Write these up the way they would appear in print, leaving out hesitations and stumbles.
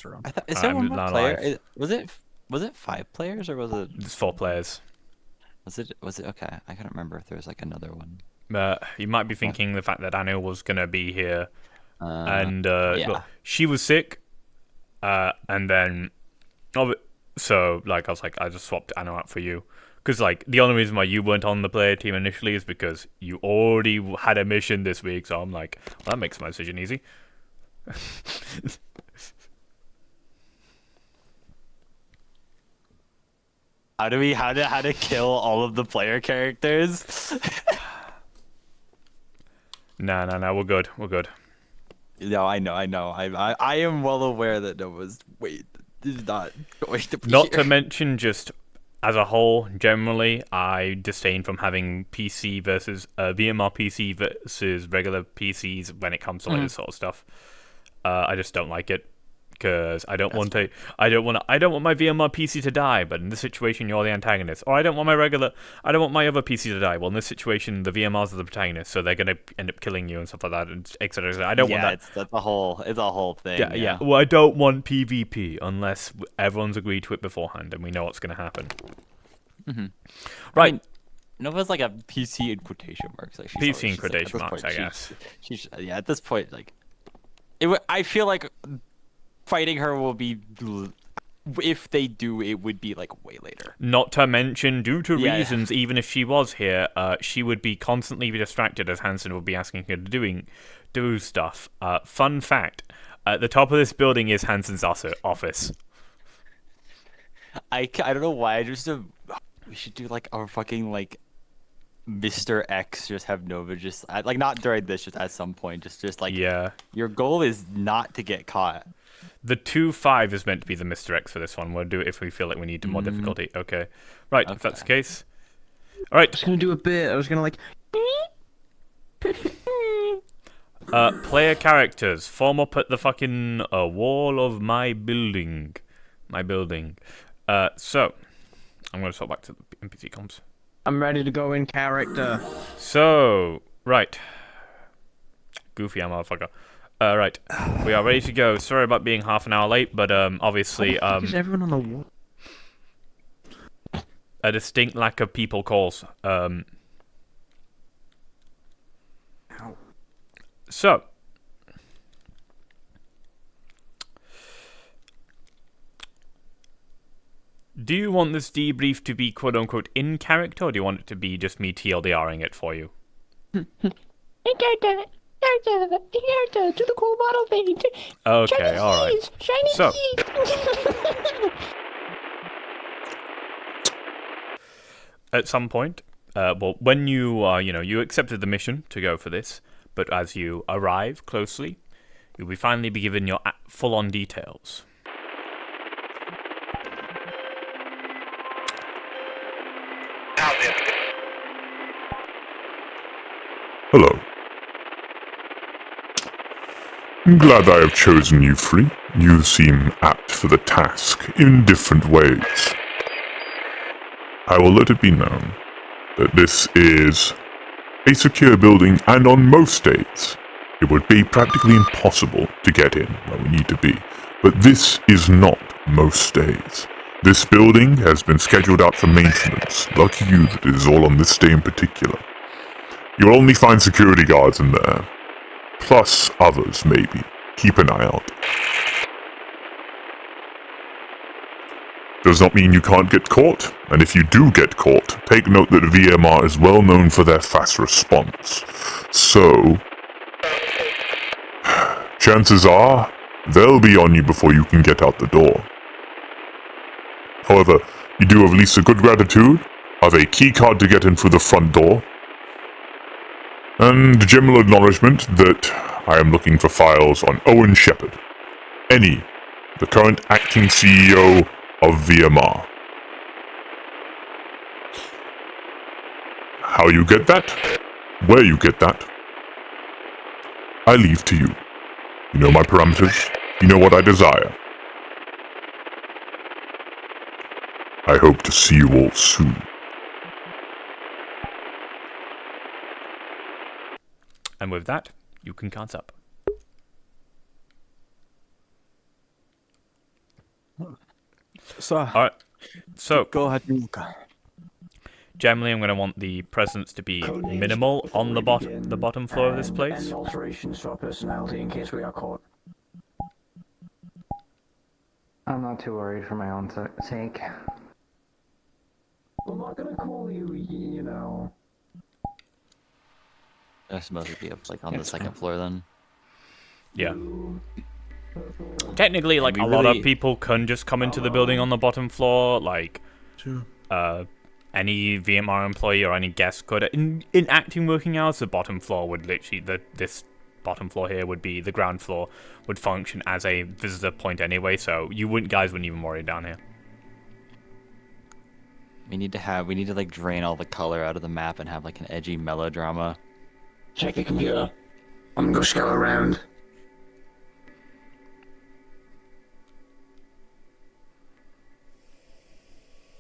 faster on. Is there one more not player? alive. Was it 5 players or was it? It's 4 players. Was it okay? I can't remember if there was like another one. You might be thinking the fact that Anna was gonna be here, and Yeah. look, she was sick, and then, so like I was like, I just swapped Anna out for you, because like the only reason why you weren't on the player team initially is because you already had a mission this week. So I'm like, well, that makes my decision easy. How to kill all of the player characters? No, we're good. We're good. No, I know. I am well aware that Nova's is not going to be Not here. to mention, just as a whole, generally, I disdain from having PC versus VMR PC versus regular PCs when it comes to like this sort of stuff. I just don't like it. Because I don't want my VMR PC to die, but in this situation you're the antagonist. Or I don't want my other PC to die. Well, in this situation the VMRs are the protagonists, so they're gonna end up killing you and stuff like that, and etc. I don't want that. It's a whole thing. Yeah. Well, I don't want PvP unless everyone's agreed to it beforehand and we know what's gonna happen. Right. I mean, Nova's like a PC in quotation marks. Like PC in quotation marks, I guess. She's at this point, like, I feel like fighting her will be, if they do, it would be like way later. Not to mention, due to reasons, even if she was here, she would be constantly distracted as Hansen would be asking her to do stuff. Fun fact, at the top of this building is Hansen's office. I don't know why. We should do like our fucking like Mr. X, just have Nova just like, not during this, just at some point, just like, your goal is not to get caught. The 2-5 is meant to be the Mr. X for this one. We'll do it if we feel like we need more difficulty. Okay. Right, if that's the case. Alright. I was gonna do a bit. I was gonna like... Player characters. Form up at the fucking wall of my building. So, I'm gonna swap back to the NPC comps. I'm ready to go in character. So, right. Goofy, motherfucker. Right, we are ready to go. Sorry about being half an hour late, but obviously is everyone on the wall? A distinct lack of people calls. So, do you want this debrief to be quote unquote in character, or do you want it to be just me TLDRing it for you? In character. To the cool model thing. Okay, alright. So, at some point, well, when you you accepted the mission to go for this, but as you arrive closely, you'll be finally be given your full-on details. Hello. I'm glad I have chosen you, Free. You seem apt for the task, in different ways. I will let it be known that this is a secure building, and on most days, it would be practically impossible to get in where we need to be. But this is not most days. This building has been scheduled out for maintenance. Lucky you that it is all on this day in particular. You'll only find security guards in there. Plus others, maybe. Keep an eye out. Does not mean you can't get caught, and if you do get caught, take note that VMR is well known for their fast response. So, chances are, they'll be on you before you can get out the door. However, you do have at least a good gratitude of a key card to get in through the front door, and general acknowledgement that I am looking for files on Owen Shepard, the current acting CEO of VMR. How you get that, where you get that, I leave to you. You know my parameters, you know what I desire. I hope to see you all soon. And with that, you can count up. So, Alright, so go ahead. generally I'm going to want the presence to be minimal on the bottom floor of this place. Any alterations to our personality in case we are caught. I'm not too worried for my own sake. I'm not gonna call you, you know. They're supposed to be up like on the second floor then. Yeah. Technically, like, a lot of people can just come into the building on the bottom floor, like, any VMR employee or any guest could. In acting working hours, the bottom floor would literally, this bottom floor here would be, the ground floor would function as a visitor point anyway, so guys wouldn't even worry down here. We need to like drain all the color out of the map and have like an edgy melodrama. Check your computer. I'm gonna go scout around.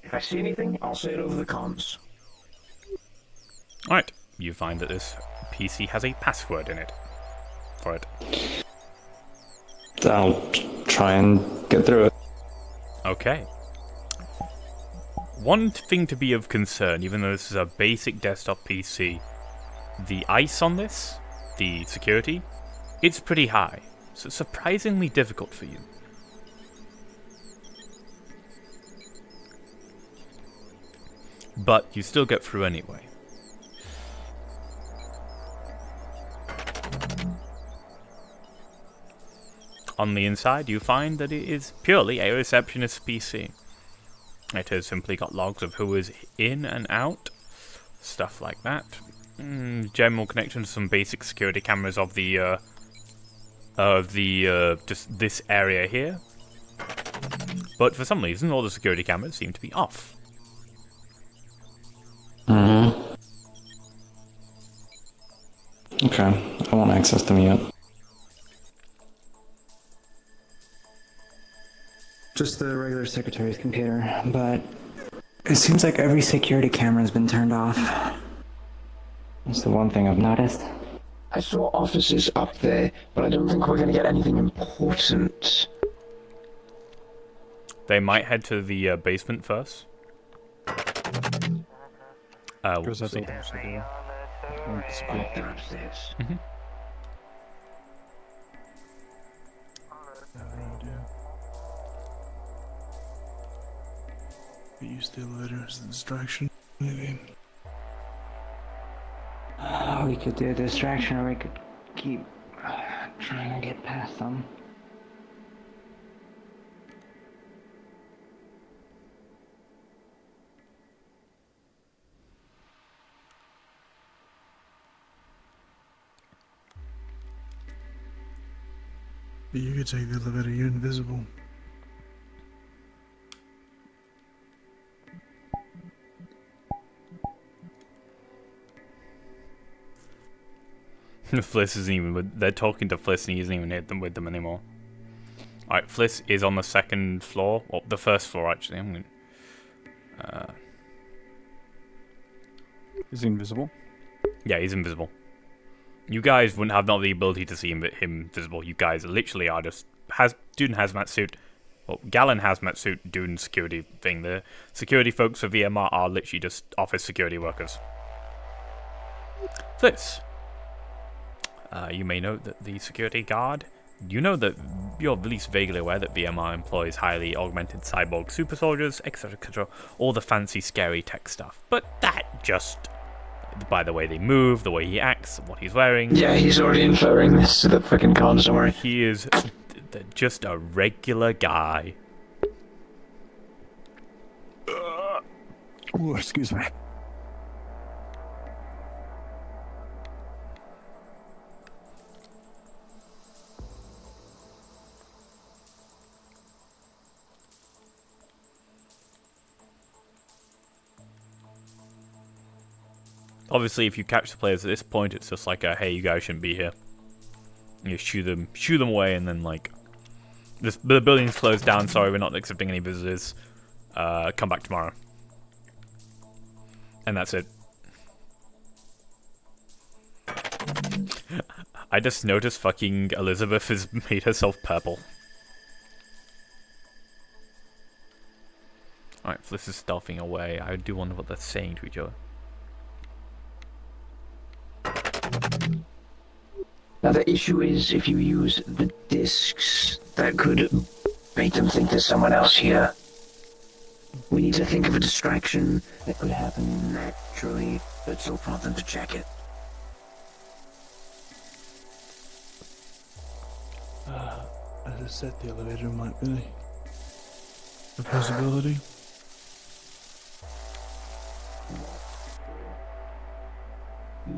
If I see anything, I'll say it over the comms. Alright, you find that this PC has a password in it. For it. I'll try and get through it. Okay. One thing to be of concern, even though this is a basic desktop PC, the ICE on this, the security, it's pretty high, so it's surprisingly difficult for you. But you still get through anyway. On the inside, you find that it is purely a receptionist PC. It has simply got logs of who is in and out, stuff like that. General connection to some basic security cameras of the just this area here. But for some reason, all the security cameras seem to be off. Okay, I won't access them yet. Just the regular secretary's computer, but it seems like every security camera has been turned off. That's the one thing I've noticed. I saw offices up there, but I don't think we're gonna get anything important. They might head to the basement first. We'll see. They're upstairs. We use the elevator as a distraction, maybe. We could do a distraction, or we could keep trying to get past them. But you could take the elevator, you're invisible. Fliss isn't even they're talking to Fliss and he isn't even with them anymore. Alright, Fliss is on the second floor, or the first floor actually. Is he invisible? Yeah, he's invisible. You guys wouldn't have not the ability to see him visible. You guys literally are just dude in hazmat suit. Well, Gallon hazmat suit, dude in security thing. The security folks for VMR are literally just office security workers. Fliss. You may note that the security guard, you're at least vaguely aware that VMR employs highly augmented cyborg super soldiers, etc., all the fancy scary tech stuff. But that just, by the way they move, the way he acts, what he's wearing. Yeah, he's already inferring this to the freaking cons, don't worry. He is just a regular guy. Oh, excuse me. Obviously, if you catch the players at this point, it's just like hey, you guys shouldn't be here. You shoot them away, and then like, the building's closed down. Sorry, we're not accepting any visitors. Come back tomorrow. And that's it. I just noticed fucking Elizabeth has made herself purple. Alright, if this is stealthing away, I do wonder what they're saying to each other. Now the issue is if you use the discs, that could make them think there's someone else here. We need to think of a distraction that could happen naturally, but still prompt them to check it. As I said, the elevator might be a possibility.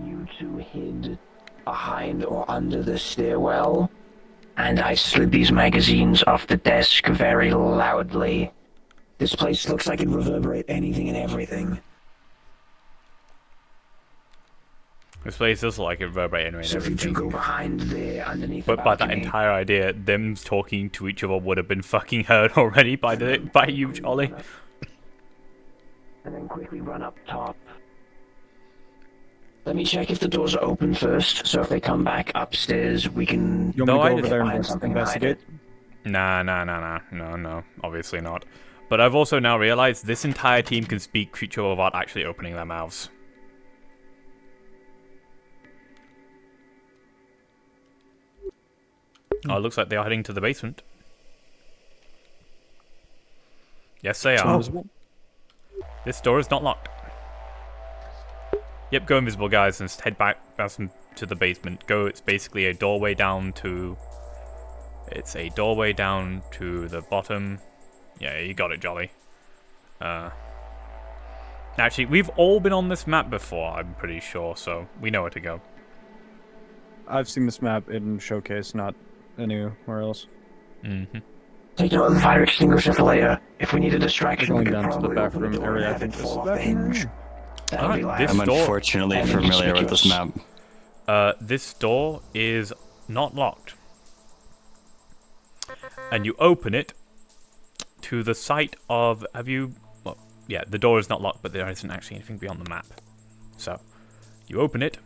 You two hid behind or under the stairwell, and I slid these magazines off the desk very loudly. This place looks like it reverberate anything and everything. This place does look like it reverberate anyway and So if you two everything. go behind there, underneath But the by that balcony, entire idea, them talking to each other would have been fucking heard already by you, Charlie. and then quickly run up top. Let me check if the doors are open first, so if they come back upstairs, we can... You want me to go over there find and something and hide investigate? it. No, obviously not. But I've also now realized this entire team can speak to each other without actually opening their mouths. Oh, it looks like they are heading to the basement. Yes, they are. This door is not locked. Yep, go invisible, guys, and head back to the basement. Go. It's basically a doorway down to. It's a doorway down to the bottom. Yeah, you got it, Jolly. Actually, we've all been on this map before, I'm pretty sure, so we know where to go. I've seen this map in Showcase, not anywhere else. Mm-hmm. Take note of the fire extinguisher for later. If we need a distraction, Going we could down to the probably back open the room door area, and I have think it this is fall off back the room. hinge. That would Alright, be loud. this I'm door- unfortunately and familiar with this map. inconspicuous. This door is not locked. And you open it to the site of... Have you... Well, yeah, the door is not locked, but there isn't actually anything beyond the map. So, you open it,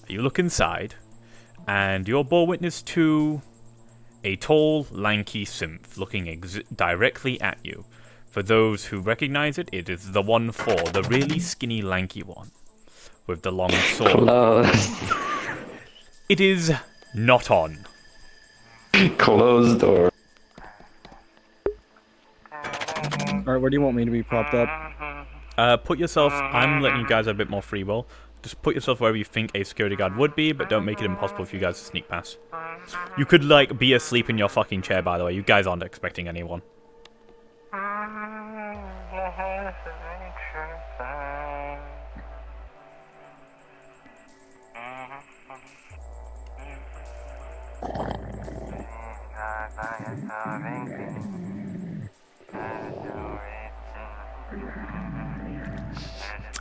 you look inside, and you're bore witness to a tall, lanky synth looking directly at you. For those who recognize it, it is the 1-4, the really skinny, lanky one, with the long sword. Closed. It is not on. Closed door. Alright, where do you want me to be propped up? Put yourself... I'm letting you guys have a bit more free will. Just put yourself wherever you think a security guard would be, but don't make it impossible for you guys to sneak past. You could, like, be asleep in your fucking chair, by the way. You guys aren't expecting anyone.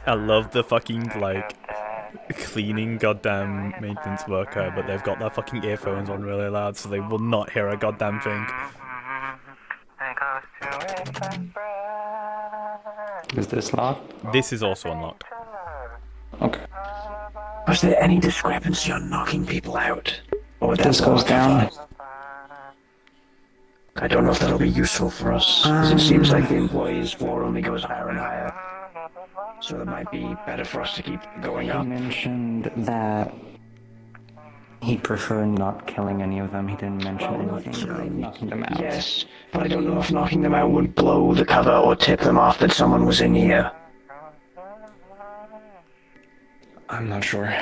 I love the fucking, like, cleaning goddamn maintenance worker, but they've got their fucking earphones on really loud, so they will not hear a goddamn thing. Is this locked? This is also unlocked. Okay. Was there any discrepancy on knocking people out? Or would that This goes down. I don't know if that'll be useful for us, 'cause it seems like the employees' floor only goes higher and higher. So it might be better for us to keep going He up. mentioned that he'd prefer not killing any of them. He didn't mention anything about knocking them out. Yes, but I don't know if knocking them out would blow the cover or tip them off that someone was in here. I'm not sure.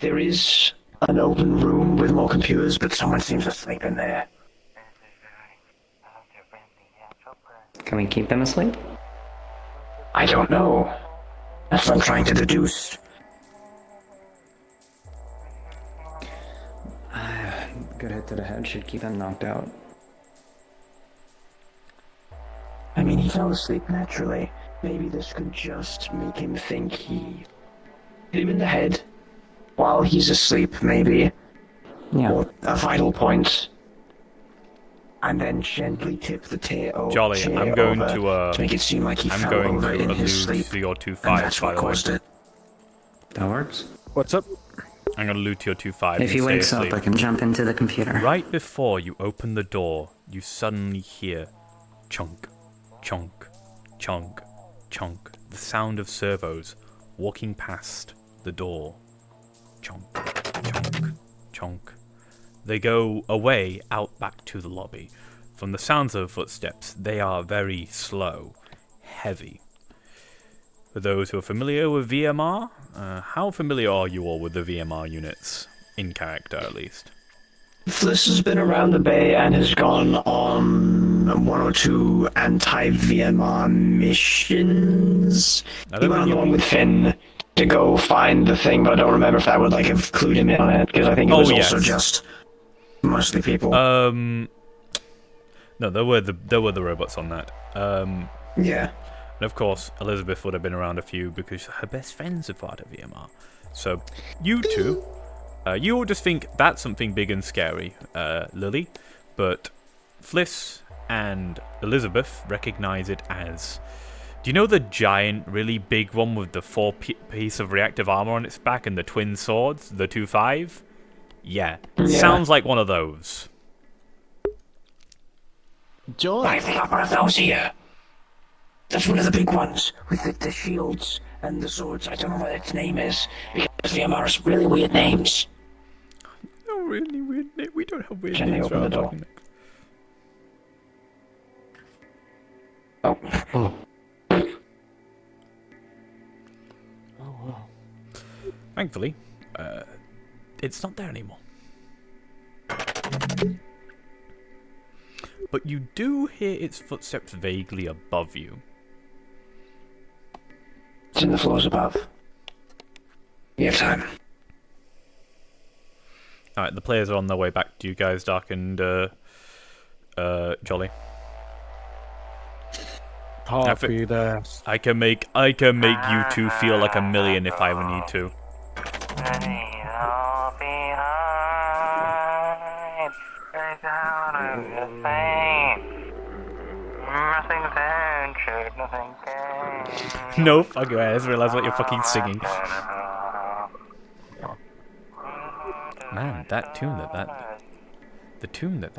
There is an open room with more computers, but someone seems asleep in there. Can we keep them asleep? I don't know. That's what I'm trying to deduce. Good hit to the head should keep them knocked out. I mean, he fell asleep naturally. Maybe this could just make him think he hit him in the head while he's asleep, maybe. Yeah. Or a vital point. And then gently tip the Jolly, chair I'm going over to make it seem like he I'm fell going over to in his allude sleep. to your And 2-5, that's by what the way. caused it. That works. What's up? I'm gonna loot your 2-5. If he and stay wakes up, asleep. I can jump into the computer. Right before you open the door, you suddenly hear chunk, chunk, chonk, chonk. The sound of servos walking past the door. Chonk, chonk, chonk. They go away out back to the lobby. From the sounds of footsteps, they are very slow, heavy. For those who are familiar with VMR, how familiar are you all with the VMR units? In character, at least. Fliss has been around the bay and has gone on 1 or 2 anti-VMR missions. He went on the one with Finn to go find the thing, but I don't remember if that would like have clued him in on it, because I think it was also just mostly people. No, there were the robots on that. Yeah. And of course, Elizabeth would have been around a few because her best friends are part of VMR. So, you two, you all just think that's something big and scary, Lily, but Fliss and Elizabeth recognize it as... Do you know the giant, really big one with the 4-piece of reactive armor on its back and the twin swords, the 2.5? Yeah, sounds like one of those. John? I think I've got one of those here. That's one of the big ones, with the shields and the swords. I don't know what its name is, because VMR has really weird names. No, really weird name. We don't have weird Can names. they open the door? Oh. Oh, wow. Thankfully, it's not there anymore. But you do hear its footsteps vaguely above you. It's in the floors above. You have time. Alright, the players are on their way back to you guys, Dark and Jolly. Copy that. I can make you two feel like a million if I ever need to. No, fuck you, I just realised what you're fucking singing. Man, that tune the tune that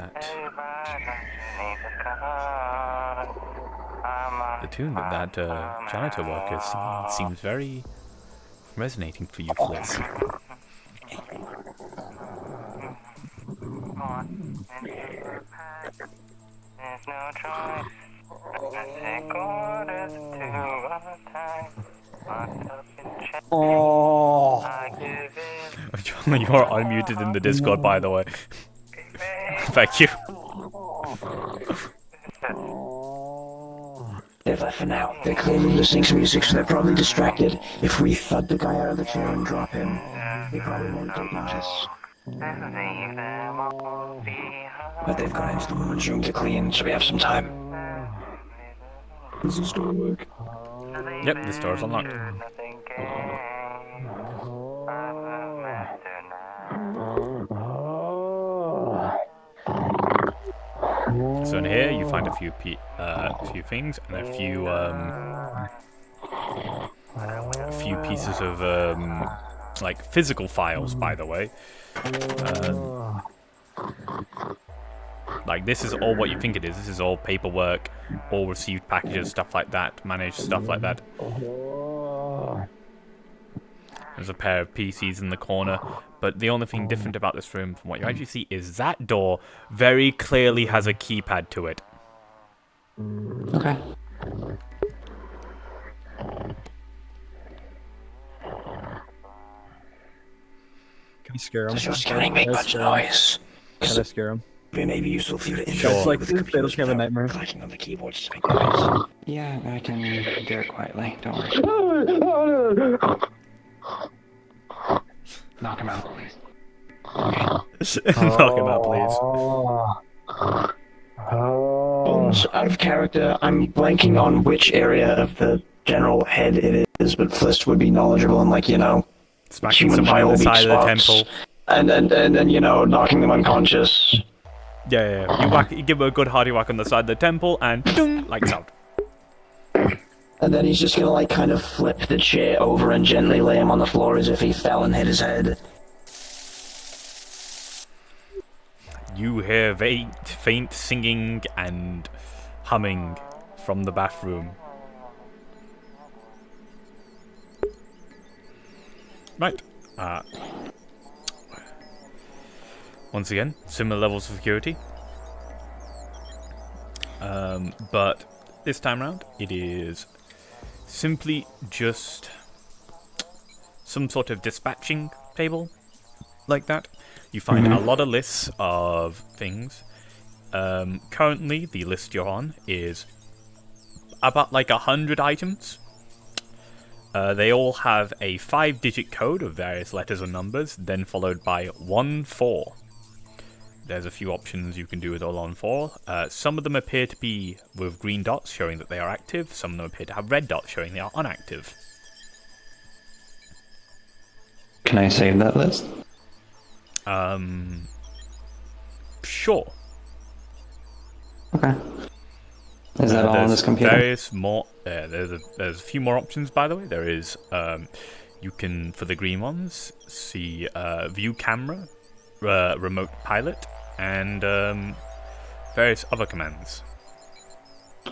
janitor worker is singing seems very resonating for you, Fliss. There's no choice. Take orders to our time. Oh. You are unmuted in the Discord, by the way. Thank you. They've left for now. They're clearly listening to music, so they're probably distracted. If we thud the guy out of the chair and drop him, they probably won't take notice. But they've gone into the woman's room to clean, so we have some time. Does this door work? Yep, this door's unlocked. So in here you find a few things and a few pieces of like physical files, by the way. Like this is all what you think it is. This is all paperwork, all received packages, stuff like that, managed stuff like that. There's a pair of PCs in the corner, but the only thing different about this room from what you actually see is that door very clearly has a keypad to it. Okay. Can you scare him? Does your scanning make much noise? Can I scare him? It may be useful for you to Sure. It's like with the they don't have a nightmare. clicking on the keyboard to make noise. Yeah, I can do it quietly. Don't worry. Knock him out, please. Knock him out, please. Bones out of character. I'm blanking on which area of the general head it is, but Fliss would be knowledgeable in, like, you know, Smacking human someone on the vital side weak of the spots. temple. And you know, knocking them unconscious. Yeah. You give him a good hearty whack on the side of the temple, and dung, lights out. And then he's just gonna, like, kind of flip the chair over and gently lay him on the floor as if he fell and hit his head. You hear faint singing and humming from the bathroom. Right. Once again, similar levels of security. But this time around, it is simply just some sort of dispatching table like that. You find a lot of lists of things. Currently, the list you're on is about like 100 items. They all have a 5-digit code of various letters and numbers, then followed by 1-4. There's a few options you can do with all on 4. Some of them appear to be with green dots showing that they are active. Some of them appear to have red dots showing they are inactive. Can I save that list? Sure. Okay. Is that all on this computer? Various more. There's a few more options, by the way. There is, you can, for the green ones, see view camera, remote pilot, and various other commands.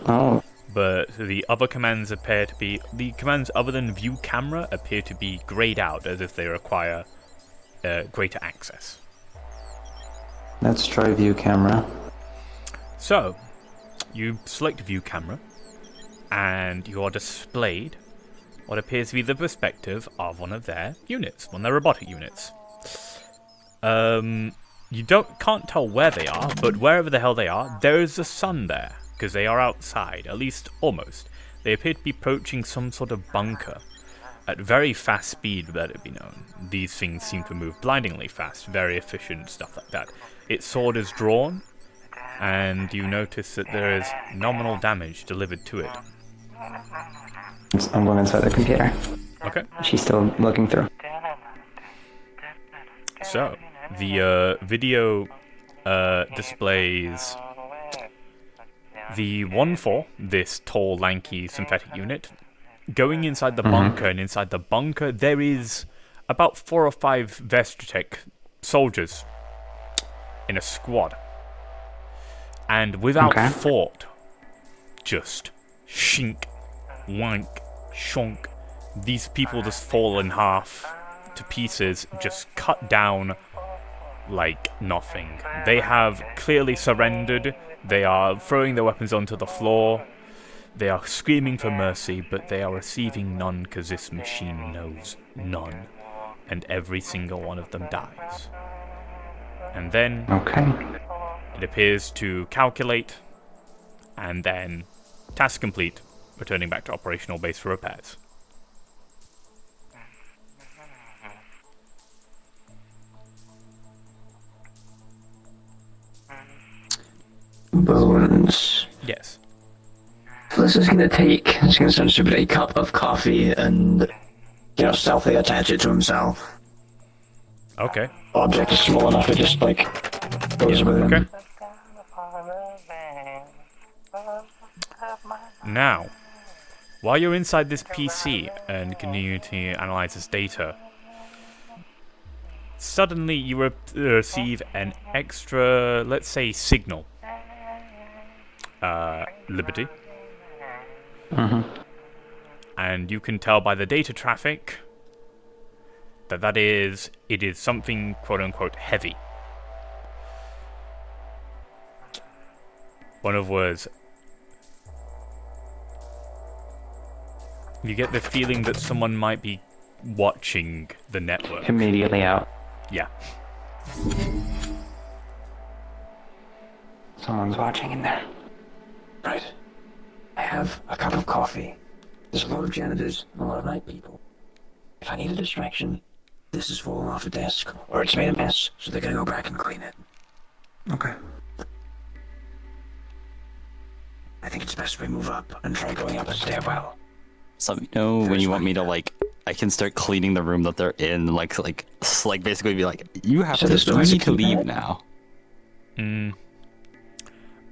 Oh. But the other commands appear to be... The commands other than view camera appear to be grayed out, as if they require greater access. Let's try view camera. So, you select view camera, and you are displayed what appears to be the perspective of one of their units, one of their robotic units. You can't tell where they are, but wherever the hell they are, there is the sun there, because they are outside, at least almost. They appear to be approaching some sort of bunker at very fast speed, let it be known. These things seem to move blindingly fast, very efficient, stuff like that. Its sword is drawn, and you notice that there is nominal damage delivered to it. I'm going inside the computer. Okay. She's still looking through. So, the video displays the 1-4, this tall, lanky, synthetic unit, going inside the bunker, and inside the bunker there is about 4 or 5 Vestratech soldiers in a squad. And without thought, just shink, wank, shonk, these people just fall in half to pieces, just cut down like nothing. They have clearly surrendered. They are throwing their weapons onto the floor. They are screaming for mercy, but they are receiving none because this machine knows none. And every single one of them dies. And then it appears to calculate, and then task complete, returning back to operational base for repairs. Bones. Yes. This is gonna send Super a cup of coffee and, stealthily attach it to himself. Okay. Object is small enough, it just, goes with him. Okay. Now, while you're inside this PC and continue to analyze this data, suddenly you receive an extra, let's say, signal. Liberty. And you can tell by the data traffic that it is something quote-unquote heavy. One of words. You get the feeling that someone might be watching the network. Immediately out. Yeah. Someone's watching in there. Right. I have a cup of coffee. There's a lot of janitors and a lot of night people. If I need a distraction, this is falling off a desk, or it's made a mess, so they're gonna go back and clean it. Okay. I think it's best we move up and try going up a stairwell. So let me know when you want me to, I can start cleaning the room that they're in, like basically be like, you need to leave now.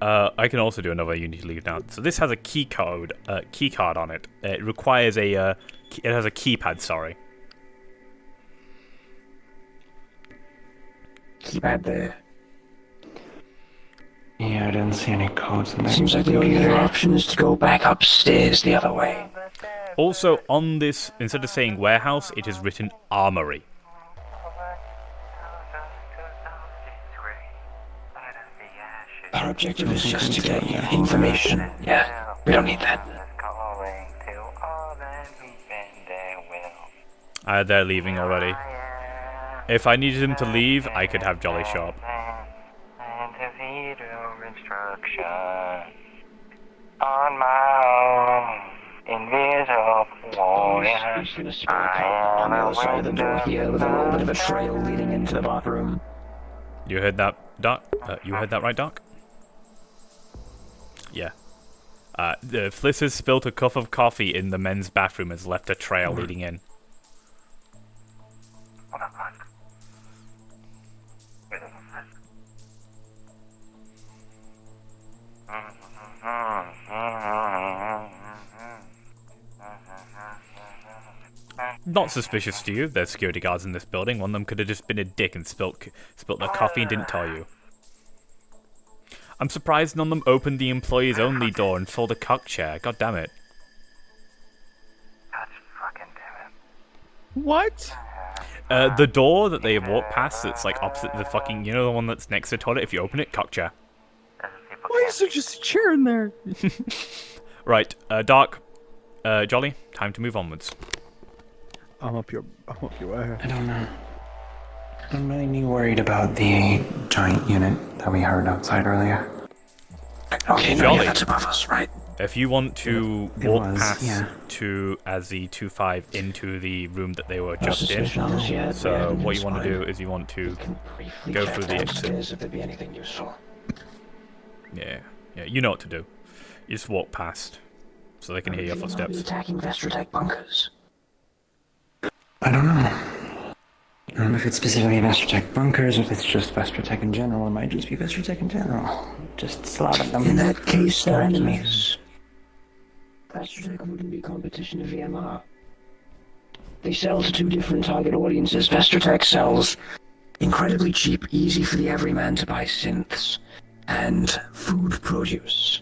I can also do another you need to leave now. So this has a key card on it. It requires it has a keypad, sorry. Keypad there. Yeah, I didn't see any codes in there. Seems like the only other option is to go back upstairs the other way. Also, on this, instead of saying warehouse, it is written armory. Our objective is just to get you information. Yeah, we don't need that. They're leaving already. If I needed them to leave, I could have Jolly show up. On my own, invisible warrior. I am on the other side of the door here with a little bit of a trail leading into the bathroom. You heard that, Doc? You heard that right, Doc? Yeah. The Fliss has spilt a cup of coffee in the men's bathroom and has left a trail leading in. Not suspicious to you. There's security guards in this building. One of them could have just been a dick and spilt their coffee and didn't tell you. I'm surprised none of them opened the employees only door and filled a cock chair. God damn it. What? The door that they walk past that's like opposite the fucking, you know, the one that's next to the toilet, if you open it, cock chair. Why is there just a chair in there? Right, Doc, Jolly, time to move onwards. I'm up your way. I don't know. I'm mainly worried about the giant unit that we heard outside earlier. Okay, no, yeah, that's above us, right? If you want to walk past yeah. to as the 2-5 into the room that they were just in, Yet, so what you want to do is you want to go through the exit. If there be anything useful. Yeah, you know what to do. You just walk past, so they can hear your footsteps. Attacking Vestrotech bunkers. I don't know. I don't know if it's specifically Vestrotech bunkers, or if it's just Vestrotech in general. It might just be Vestrotech in general. Just slaughter them. In that case, they're enemies. Vestrotech wouldn't be competition to VMR. They sell to two different target audiences. Vestrotech sells incredibly cheap, easy for the everyman to buy synths and food produce.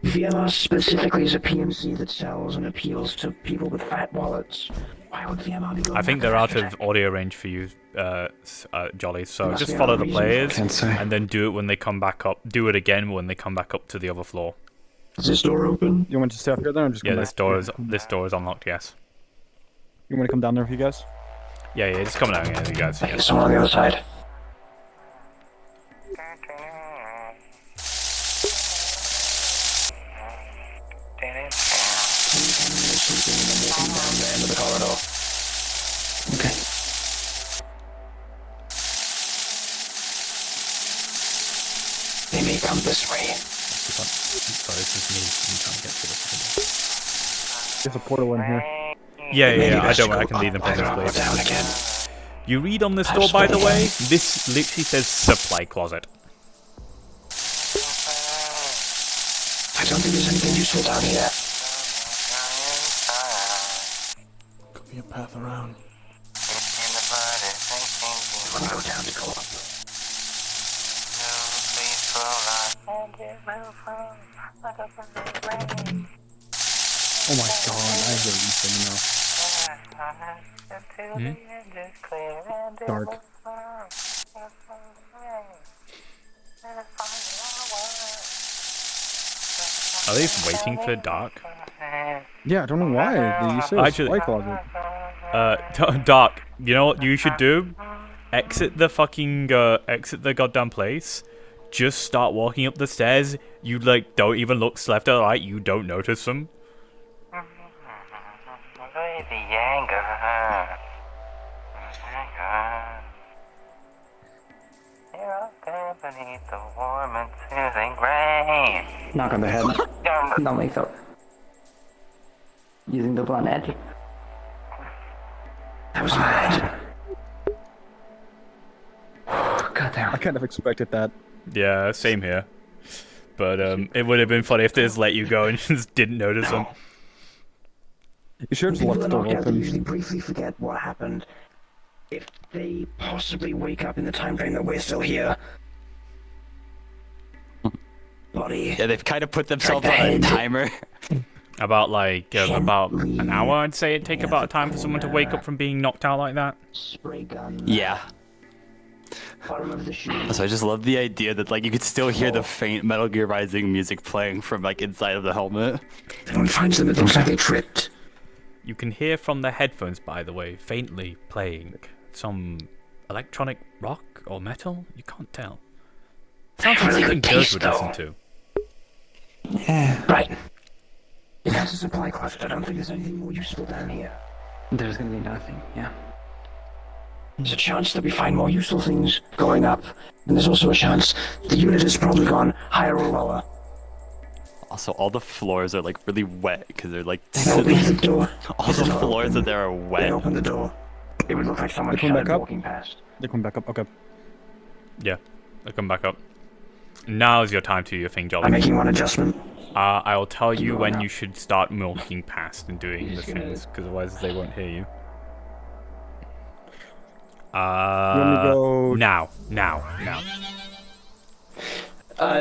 VMR specifically is a PMC that sells and appeals to people with fat wallets. Why would VMR be going I think they're out of audio range for you, Jolly, so just follow the players and then do it when they come back up. Do it again when they come back up to the other floor. Is this door open? You want to stay up here then, or just come back? This door is unlocked, yes. You want to come down there with you guys? Yeah, just come down here, you guys. There's someone on the other side. Okay. They may come this way. Sorry, this is me. I'm trying to get to this. There's a portal in here. Yeah, I can lead them from this place. Down again. You read on this door, by the way, this literally says supply closet. I don't think there's anything useful down here. Could be a path around. You want to go down to go up? Oh my god, I hate you singing now. Dark. Are they just waiting for dark? Yeah, I don't know why. You said supply closet. Dark, you know what you should do? Exit the goddamn place. Just start walking up the stairs. You don't even look left or right. You don't notice them. Knock on the head. Don't make so. Using the blunt edge. That was mad. God damn. I kind of expected that. Yeah, same here. But it would have been funny if they just let you go and just didn't notice them. You should have left the door They open. usually briefly forget what happened. If they possibly wake up in the time frame that we're still here. Buddy. Yeah, they've kind of put themselves on a Ahead. timer. About like about an hour, I'd say it'd take about a time for someone to wake up from being knocked out like that. Spray gun. Yeah. Bottom of the shoe. So I just love the idea that like you could still hear the faint Metal Gear Rising music playing from like inside of the helmet. If anyone finds them, it looks like they tripped. You can hear from the headphones, by the way, faintly playing some electronic rock or metal. You can't tell. Sounds like something Dirk would listen to. Yeah. Right. If that's a supply closet, I don't think there's anything more useful down here. There's gonna be nothing, yeah. There's a chance that we find more useful things going up, and there's also a chance the unit has probably gone higher or lower. Also, all the floors are like really wet because they're like They opened the door. all the floors in there are They wet. opened the door. It would look like someone They come back shouted up? walking past. They come back up. Okay. Yeah, I come back up. Now's your time to do your thing, I'm Jolly. making one adjustment. I'll tell you when you should start milking past and doing the things, because otherwise they won't hear you. You want me to go? Now.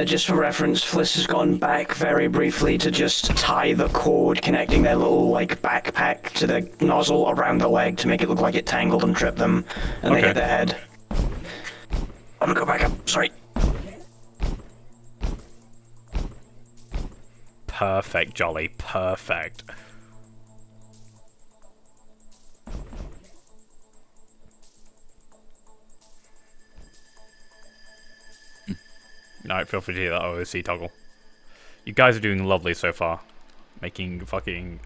Just for reference, Fliss has gone back very briefly to just tie the cord connecting their little, like, backpack to the nozzle around the leg to make it look like it tangled and tripped them, and they Okay. hit their head. I'm gonna go back up, sorry. Perfect, Jolly, perfect. Alright, feel free to hear that OOC toggle. You guys are doing lovely so far. Making fucking...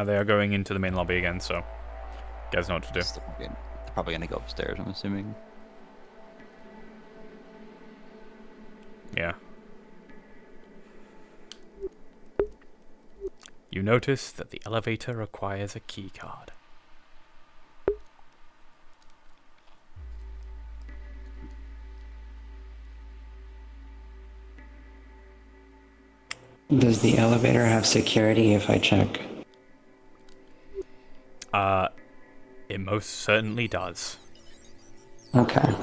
they are going into the main lobby again, so you guys know what to do. They're probably gonna go upstairs, I'm assuming. Yeah. You notice that the elevator requires a key card. Does the elevator have security if I check? It most certainly does. Okay.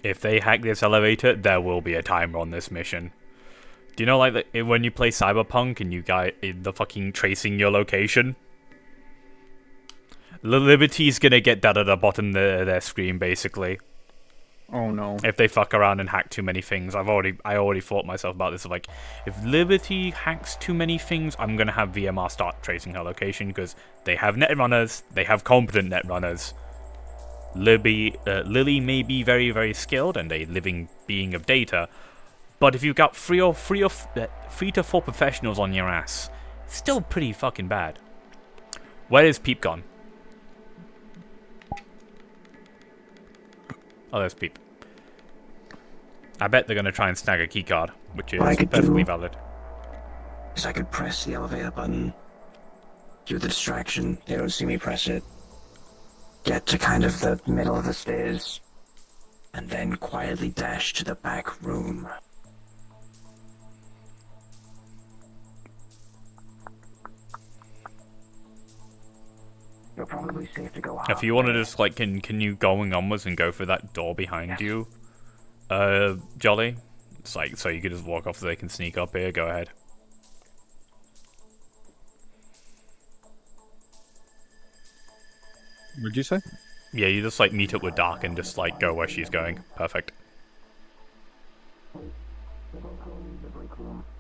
If they hack this elevator, there will be a timer on this mission. Do you know, like, when you play Cyberpunk and you guys the fucking tracing your location? Liberty's gonna get that at the bottom of their screen, basically. Oh no. If they fuck around and hack too many things. I already thought myself about this. Like, if Liberty hacks too many things, I'm gonna have VMR start tracing her location because they have netrunners. They have competent netrunners. Lily may be very, very skilled and a living being of data, but if you've got three to four professionals on your ass, it's still pretty fucking bad. Where is Peep gone? Oh, there's Peep. I bet they're gonna try and snag a keycard, which is perfectly valid. Is I could press the elevator button, do the distraction, they don't see me press it, get to kind of the middle of the stairs, and then quietly dash to the back room. You're probably safe to go out. If you want to just, like, continue going onwards and go through that door behind you, Jolly, it's like, so you could just walk off so they can sneak up here, go ahead. What'd you say? Yeah, you just, like, meet up with Dark and just, like, go where she's going. Perfect.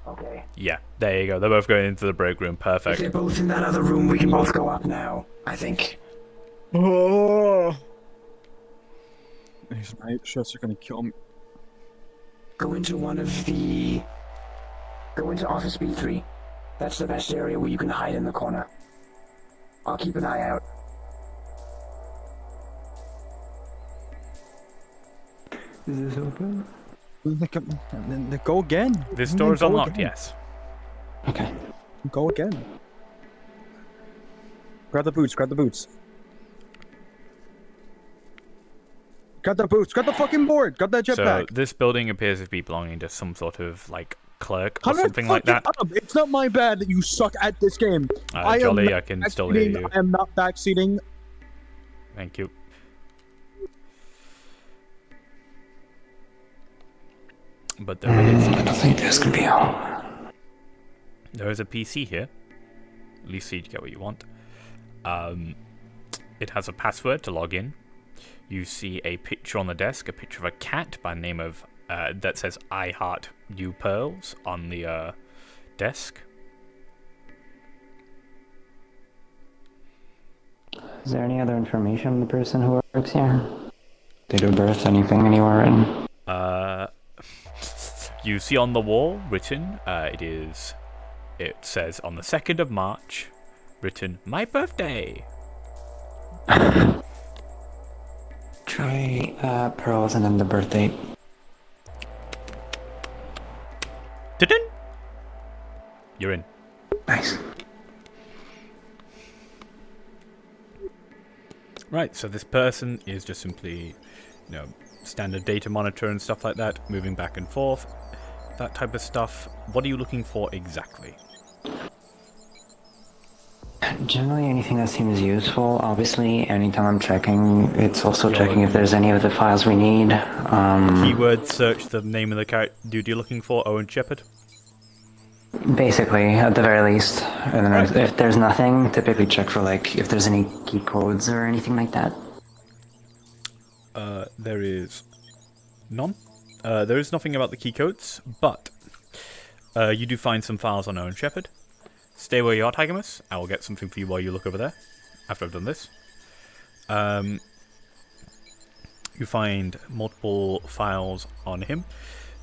Okay. Yeah, there you go. They're both going into the break room. If Perfect. they're both in that other room, we can both go up now, I think. Oh. These night shifts are gonna kill me. Go into office B3. That's the best area where you can hide in the corner. I'll keep an eye out. Is this open? Go again. This door is Go unlocked, again. yes. Okay. Go again. Grab the boots. Grab the boots. Grab the boots. Grab the fucking board. Grab that So jetpack. this building appears to be belonging to some sort of like clerk or something like that. It's not my bad that you suck at this game. Jolly, I can still hear you. I am not backseating. Thank you. But there is. I don't think this could be all. There is a PC here. At least so you get what you want. It has a password to log in. You see a picture on the desk, a picture of a cat by the name of that says "I heart you pearls" on the desk. Is there any other information on the person who works here? Date of birth, anything, anywhere written? You see on the wall written, it says on the 2nd of March, written, "My birthday." Try pearls and then the birth date. Ta-dun! You're in. Nice. Right, so this person is just simply, standard data monitor and stuff like that, moving back and forth, that type of stuff. What are you looking for exactly? Generally, anything that seems useful. Obviously, anytime I'm checking, it's also checking if there's any of the files we need. Keyword search the name of the dude you're looking for, Owen Shepard. Basically, at the very least. And then if there's nothing, typically check for if there's any key codes or anything like that. There is none. There is nothing about the key codes, but you do find some files on Owen Shepard. Stay where you are, Tigermus. I will get something for you while you look over there, after I've done this. You find multiple files on him.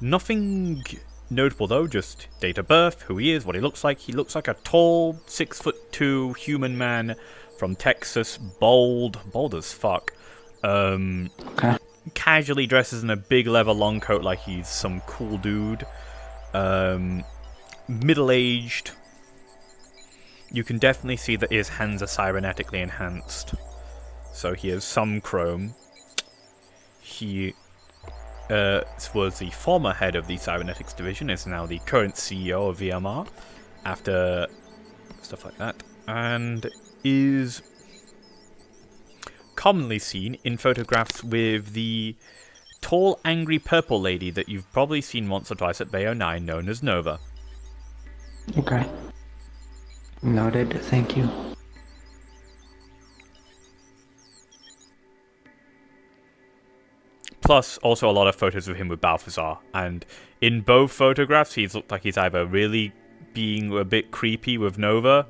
Nothing notable though, just date of birth, who he is, what he looks like. He looks like a tall, 6'2" human man from Texas, bald as fuck. Okay. Casually dresses in a big leather long coat like he's some cool dude. Middle-aged. You can definitely see that his hands are cybernetically enhanced. So he has some chrome. He was the former head of the cybernetics division, is now the current CEO of VMR, after stuff like that, and is commonly seen in photographs with the tall, angry purple lady that you've probably seen once or twice at Bay 09, known as Nova. Okay. Noted, thank you. Plus, also a lot of photos of him with Balthazar, and in both photographs, he's looked like he's either really being a bit creepy with Nova,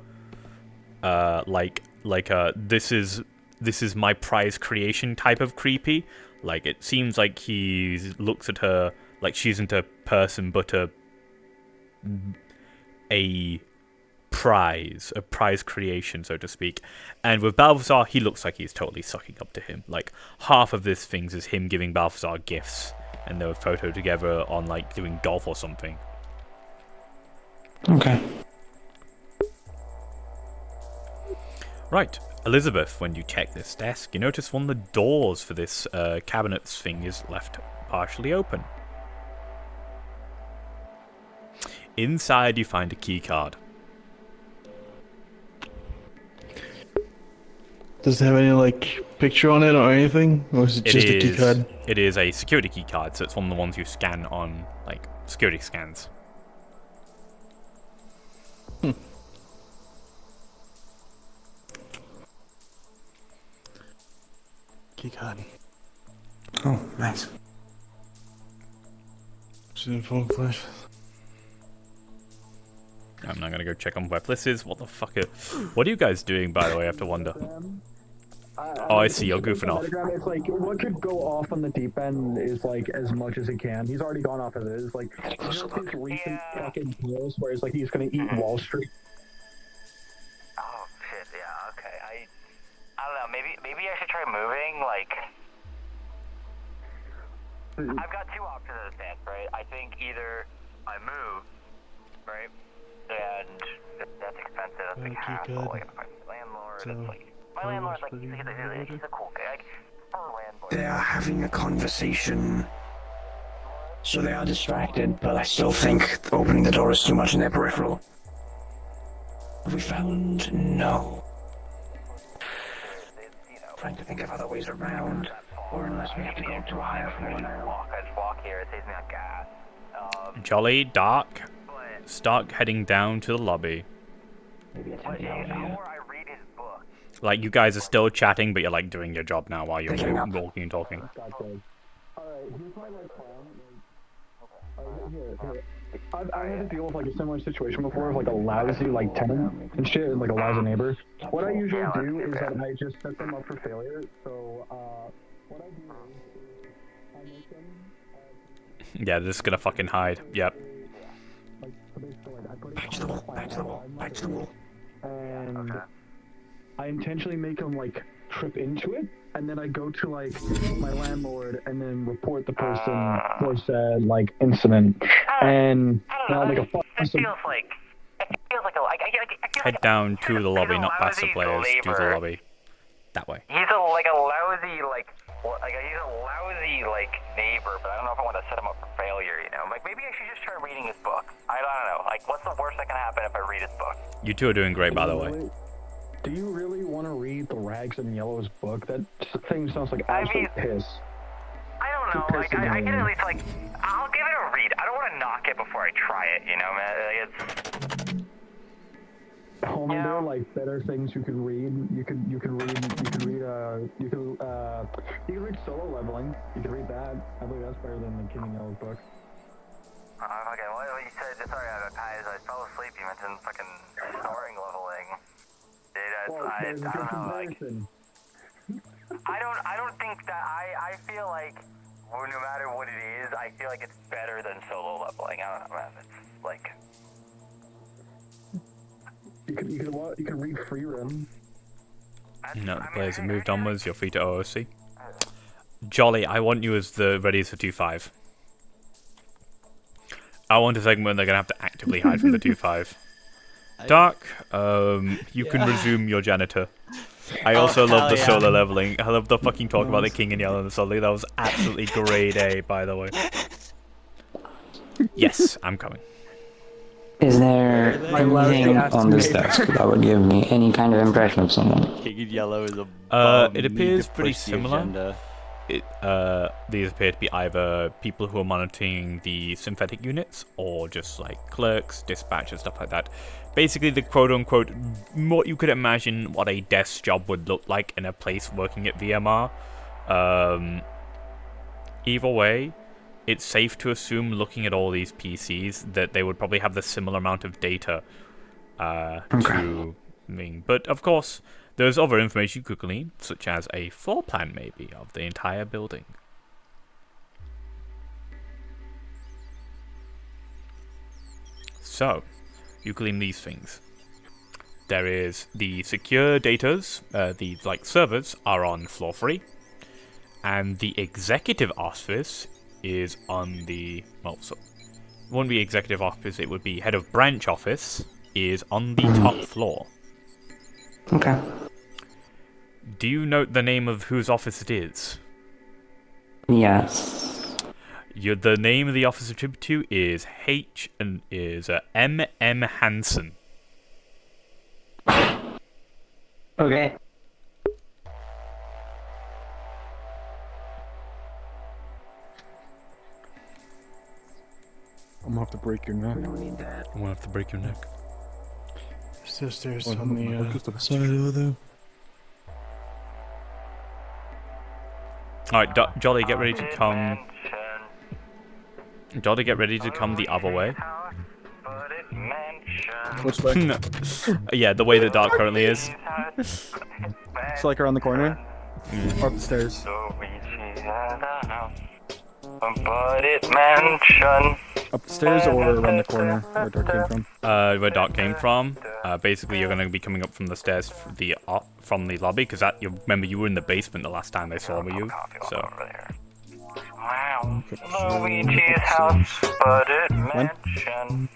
this is my prize creation type of creepy. Like, it seems like he looks at her like she isn't a person, but a prize creation, so to speak. And with Balthazar, he looks like he's totally sucking up to him. Like, half of this things is him giving Balthazar gifts, and they were photo together on, like, doing golf or something. Okay. Right, Elizabeth, when you check this desk, you notice one of the doors for this cabinet's thing is left partially open. Inside, you find a key card. Does it have any, picture on it or anything? Or is it just a key card? It is a security key card, so it's one of the ones you scan on, security scans. Key card. Oh, nice. Shouldn't phone flash. I'm not gonna go check on where this is. What the fuck? What are you guys doing, by the way? I have to wonder. Oh, I see. You're goofing off. It's like what could go off on the deep end is as much as it can. He's already gone off as it is. His recent fucking post where he's gonna eat Wall Street. Oh shit, yeah, okay. I don't know, maybe I should try moving, I've got two options in this stance, right? I think either I move, right, and that's expensive. That's like hassle. Like, landlord, it's like my landlord's like he's a cool guy. Like, our landlord. They are having a conversation. So they are distracted, but I still think opening the door is too much in their peripheral. Have we found? No. Trying to think of other ways around, or unless we have to go to a higher floor now. I just walk here. It saves me on gas. Jolly, Dark, start heading down to the lobby. Maybe Or I read his book. Like, you guys are still chatting, but you're, like, doing your job now while you're walking and talking. Alright, here's my plan. I had to deal with like a similar situation before of like a lousy like tenant and shit, and like a lousy neighbor. What I usually do is that I just set them up for failure. So what I do is I make them. Yeah, they're just gonna fucking hide. Yep. Like, so basically, like, I put Back to the wall, back to the wall, back to the wall. And I intentionally make them like trip into it, and then I go to like my landlord and then report the person for said like incident. And I'll make a fuss. It feels like Head down to the lobby, not past the players, to the lobby. That way. He's a lousy neighbor, but I don't know if I want to set him up for failure. You know, like maybe I should just try reading his book. I don't know. Like, what's the worst that can happen if I read his book? You two are doing great, by the way. Do you really want to read the Rags and Yellow's book? That thing sounds like absolute piss. I don't know. Like, I can at least like, I'll give it a read. I don't want to knock it before I try it. You know, man. Like, Homie, there are like better things you can read. You can read Solo Leveling. You can read that. I believe that's better than the King and Yellow's book. Okay, what you said? Sorry, I fell asleep. You mentioned fucking snoring leveling. I don't know. Like, I don't think that. I feel like no matter what it is, I feel like it's better than solo leveling. I don't know, man. It's like. You can read Free Run. No, the players have moved onwards. You're free to OOC. Jolly, I want you as the ready for 2-5. I want a segment where they're gonna have to actively hide from the 2-5. Dark, you can resume your janitor. I also love the solo leveling. I love the fucking talk about the King and Yellow and the solo. That was absolutely grade A, by the way. Yes, I'm coming. Is there anything on this desk that would give me any kind of impression of someone? King and Yellow is a it appears pretty similar. These appear to be either people who are monitoring the synthetic units or just like clerks, dispatch, and stuff like that. Basically, the quote-unquote, what you could imagine what a desk job would look like in a place working at VMR. Either way, it's safe to assume, looking at all these PCs, that they would probably have the similar amount of data to me. But of course, there's other information you could glean, such as a floor plan, maybe, of the entire building. So, you glean these things. There is the secure datas, the servers are on floor 3, and the executive office is on the, well, so it wouldn't be executive office, it would be head of branch office, is on the top floor. Okay. Do you note the name of whose office it is? Yes. The name of the office attributed to is M.M. Hansen. Okay. I'm gonna have to break your neck. I'm gonna have to break your neck. There's stairs Oh, on no, the just a- side of the... Alright, Jolly, get ready to come. Jolly, get ready to come the other way. Which way? No. Yeah, the way that Dark currently is. It's like around the corner. Or up the stairs. Up the stairs or around the corner where Dark came from? Where Dark came from. Basically, you're going to be coming up from the stairs from the lobby, because you remember you were in the basement the last time they saw you. So. Wow. Luigi's house, but it mentioned.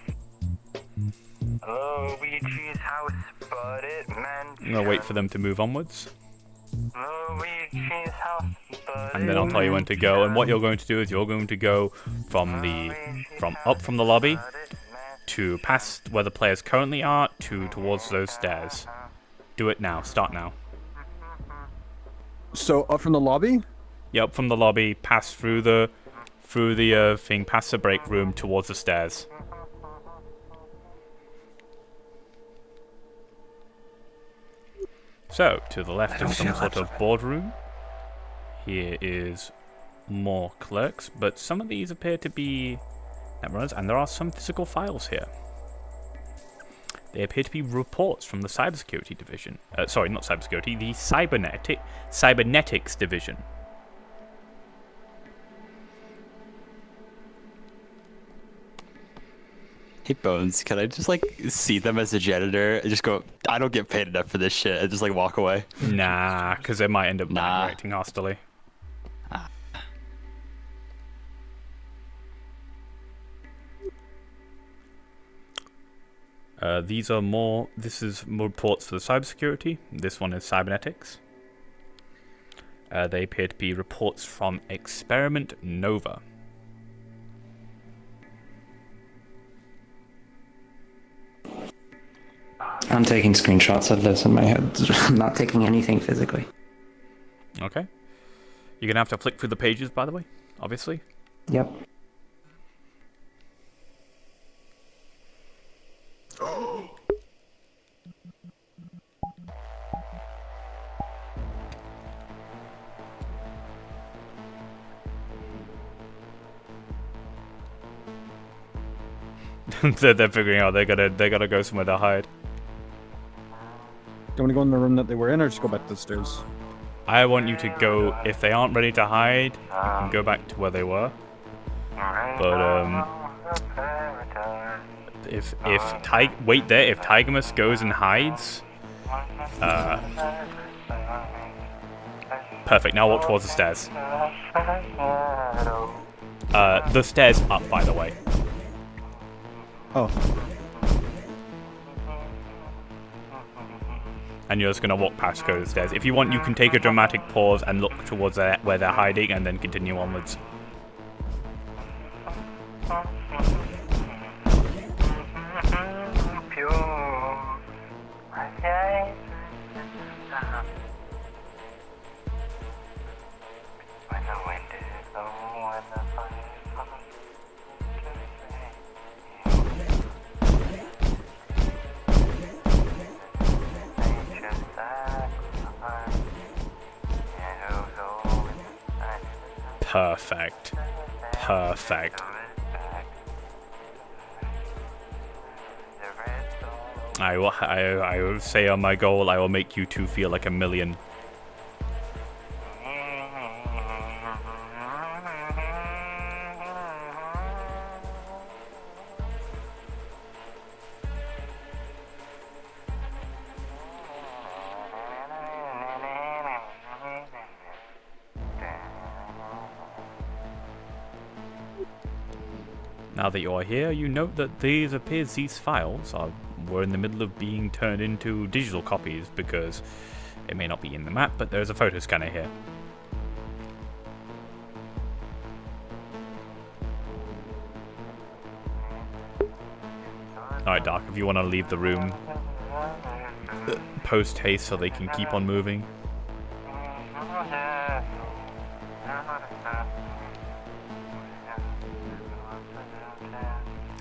Luigi's house, but it mentioned. I'm gonna wait for them to move onwards. Luigi's house, but And then I'll tell you when to go. And what you're going to do is you're going to go from up from the lobby to past where the players currently are towards those stairs. Do it now. Start now. So up from the lobby? Yeah, up from the lobby, pass through the thing, past the break room towards the stairs. So, to the left is some sort of boardroom. Here is more clerks, but some of these appear to be netrunners, and there are some physical files here. They appear to be reports from the cybersecurity division. Sorry, not cybersecurity, the cybernetics division. Hey Bones, can I just like see them as a janitor and just go, I don't get paid enough for this shit, and just like walk away? Nah, because they might end up reacting hostily. This is more reports for the cybersecurity. This one is cybernetics. They appear to be reports from Experiment Nova. I'm taking screenshots of this in my head. I'm not taking anything physically. Okay. You're gonna have to flick through the pages, by the way, obviously. Yep. They're figuring out they gotta go somewhere to hide. Do you want to go in the room that they were in, or just go back to the stairs? I want you to go. If they aren't ready to hide, you can go back to where they were. But wait there. If Tigermus goes and hides, perfect. Now walk towards the stairs. The stairs up, by the way. Oh. And you're just gonna walk past, go to the stairs. If you want, you can take a dramatic pause and look towards where they're hiding, and then continue onwards. Perfect. Perfect. I will say on my goal, I will make you two feel like a million. Now that you're here, you note that these files were in the middle of being turned into digital copies because it may not be in the map, but there's a photo scanner here. Alright, Doc, if you want to leave the room post haste so they can keep on moving.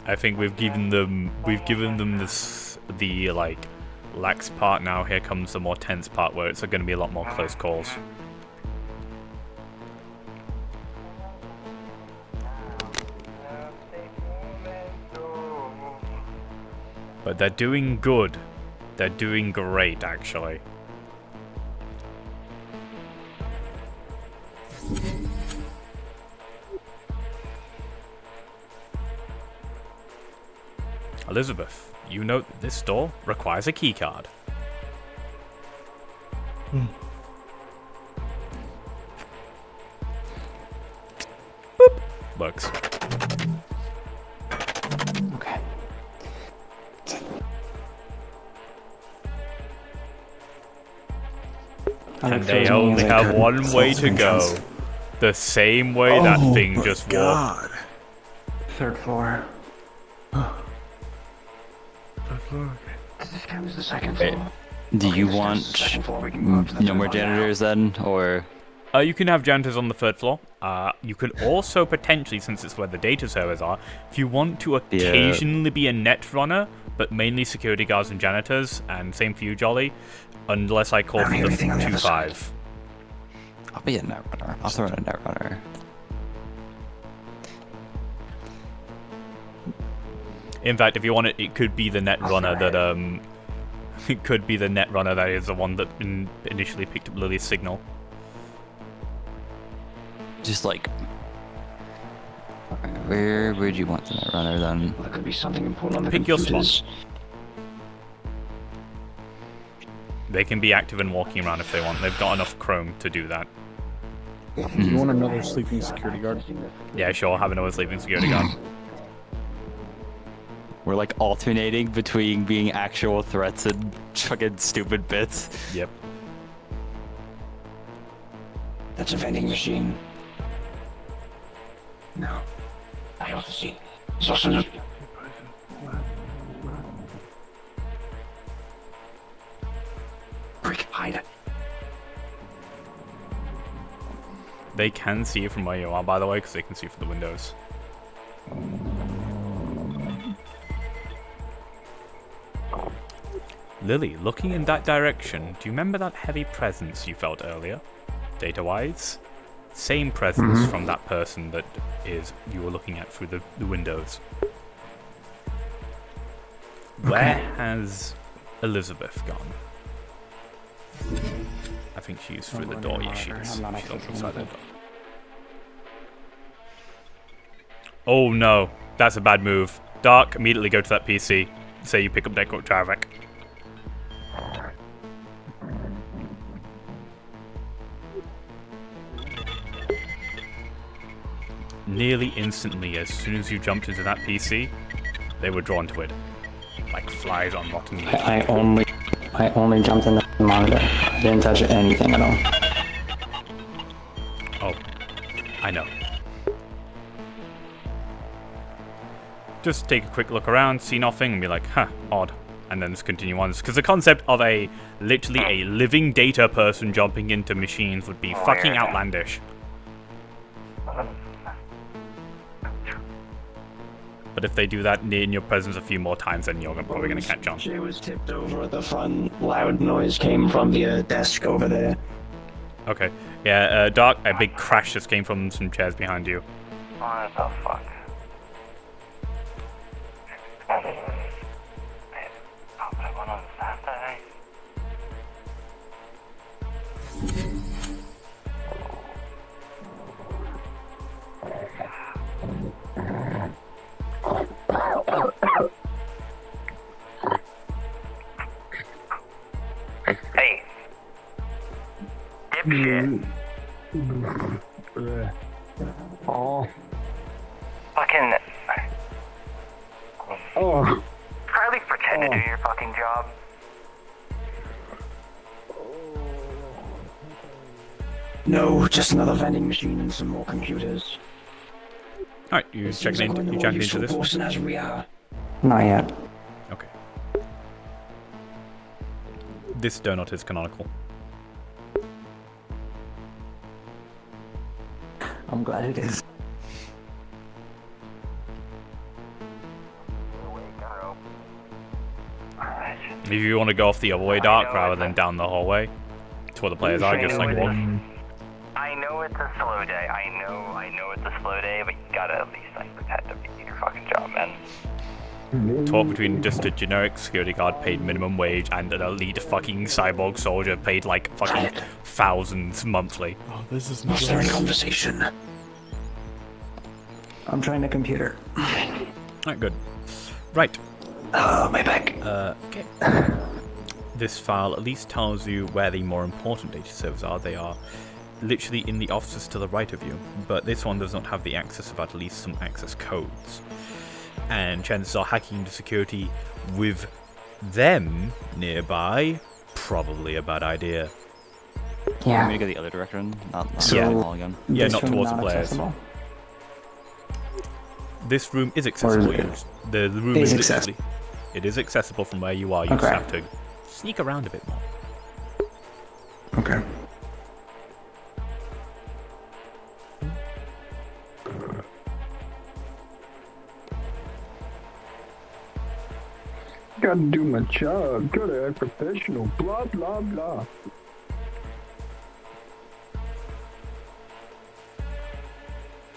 I think we've given them the like lax part. Now here comes the more tense part where it's going to be a lot more close calls. But they're doing good. They're doing great, actually. Elizabeth, you note that this door requires a keycard. Boop. works. Okay. And they only have one way to go. The same way that thing just walked. Third floor. Third floor. This count as the second floor. Do you Okay, want this counts as the second floor. We can go up to the no third more floor now. janitors then, or? You can have janitors on the third floor. You could also potentially, since it's where the data servers are, if you want to occasionally be a net runner, but mainly security guards and janitors, and same for you, Jolly, unless I call for the 2-5. I'll be a net runner. I'll throw in a net runner. In fact, if you want it, it could be the net runner that it could be the net runner that is the one that initially picked up Lily's signal. Just like, where would you want the net runner then? Well, there could be something important on the Pick your computers. spot. They can be active and walking around if they want. They've got enough chrome to do that. You want another sleeping security guard? Yeah, sure. Have another sleeping security guard. We're like alternating between being actual threats and fucking stupid bits. Yep. That's a vending machine. No. I also see. It's also Quick, hide. They can see you from where you are, by the way, because they can see you from the windows. Lily, looking in that direction, do you remember that heavy presence you felt earlier? Data-wise? Same presence from that person that you were looking at through the windows. Okay. Where has Elizabeth gone? I think she's through the door. Yes, she is. She's on the outside the door. Oh no, that's a bad move. Dark, immediately go to that PC. Say you pick up network traffic. Nearly instantly, as soon as you jumped into that PC, they were drawn to it. Like flies on rotten meat. I only jumped in the monitor. I didn't touch anything at all. Oh, I know. Just take a quick look around, see nothing, and be like, huh, odd. And then just continue on. Because the concept of literally a living data person jumping into machines would be fucking outlandish. But if they do that in your presence a few more times, then you're probably going to catch on. Chair was tipped over at the front. Loud noise came from the desk over there. Okay. Yeah, Dark, a big crash just came from some chairs behind you. What the fuck? Hey. Dipshit. Oh. Fucking. Oh. Try at least pretend to do your fucking job. No, just another vending machine and some more computers. Alright, you checking into this one? As we are. Not yet. Okay. This donut is canonical. I'm glad it is. If you want to go off the other way, Dark, rather than down the hallway, to where the players are, just like walk. I know it's a slow day. I know it's a slow day, but you gotta at least like pretend to be your fucking job, man. Talk between just a generic security guard paid minimum wage and an elite fucking cyborg soldier paid like fucking thousands monthly. Oh, this is Was there a conversation? I'm trying the computer. Alright, good. Right. Oh, my back. Okay. This file at least tells you where the more important data servers are. They are literally in the offices to the right of you, but this one does not have the access of at least some access codes. And chances are hacking into security with them nearby, probably a bad idea. Yeah. Want me to go the other direction? Not So, again. Yeah, not towards the not players. accessible? This room is accessible. The room is is accessible. literally... It is accessible from where you are. You just have to sneak around a bit more. Okay. Gotta do my job, gotta act professional, blah blah blah.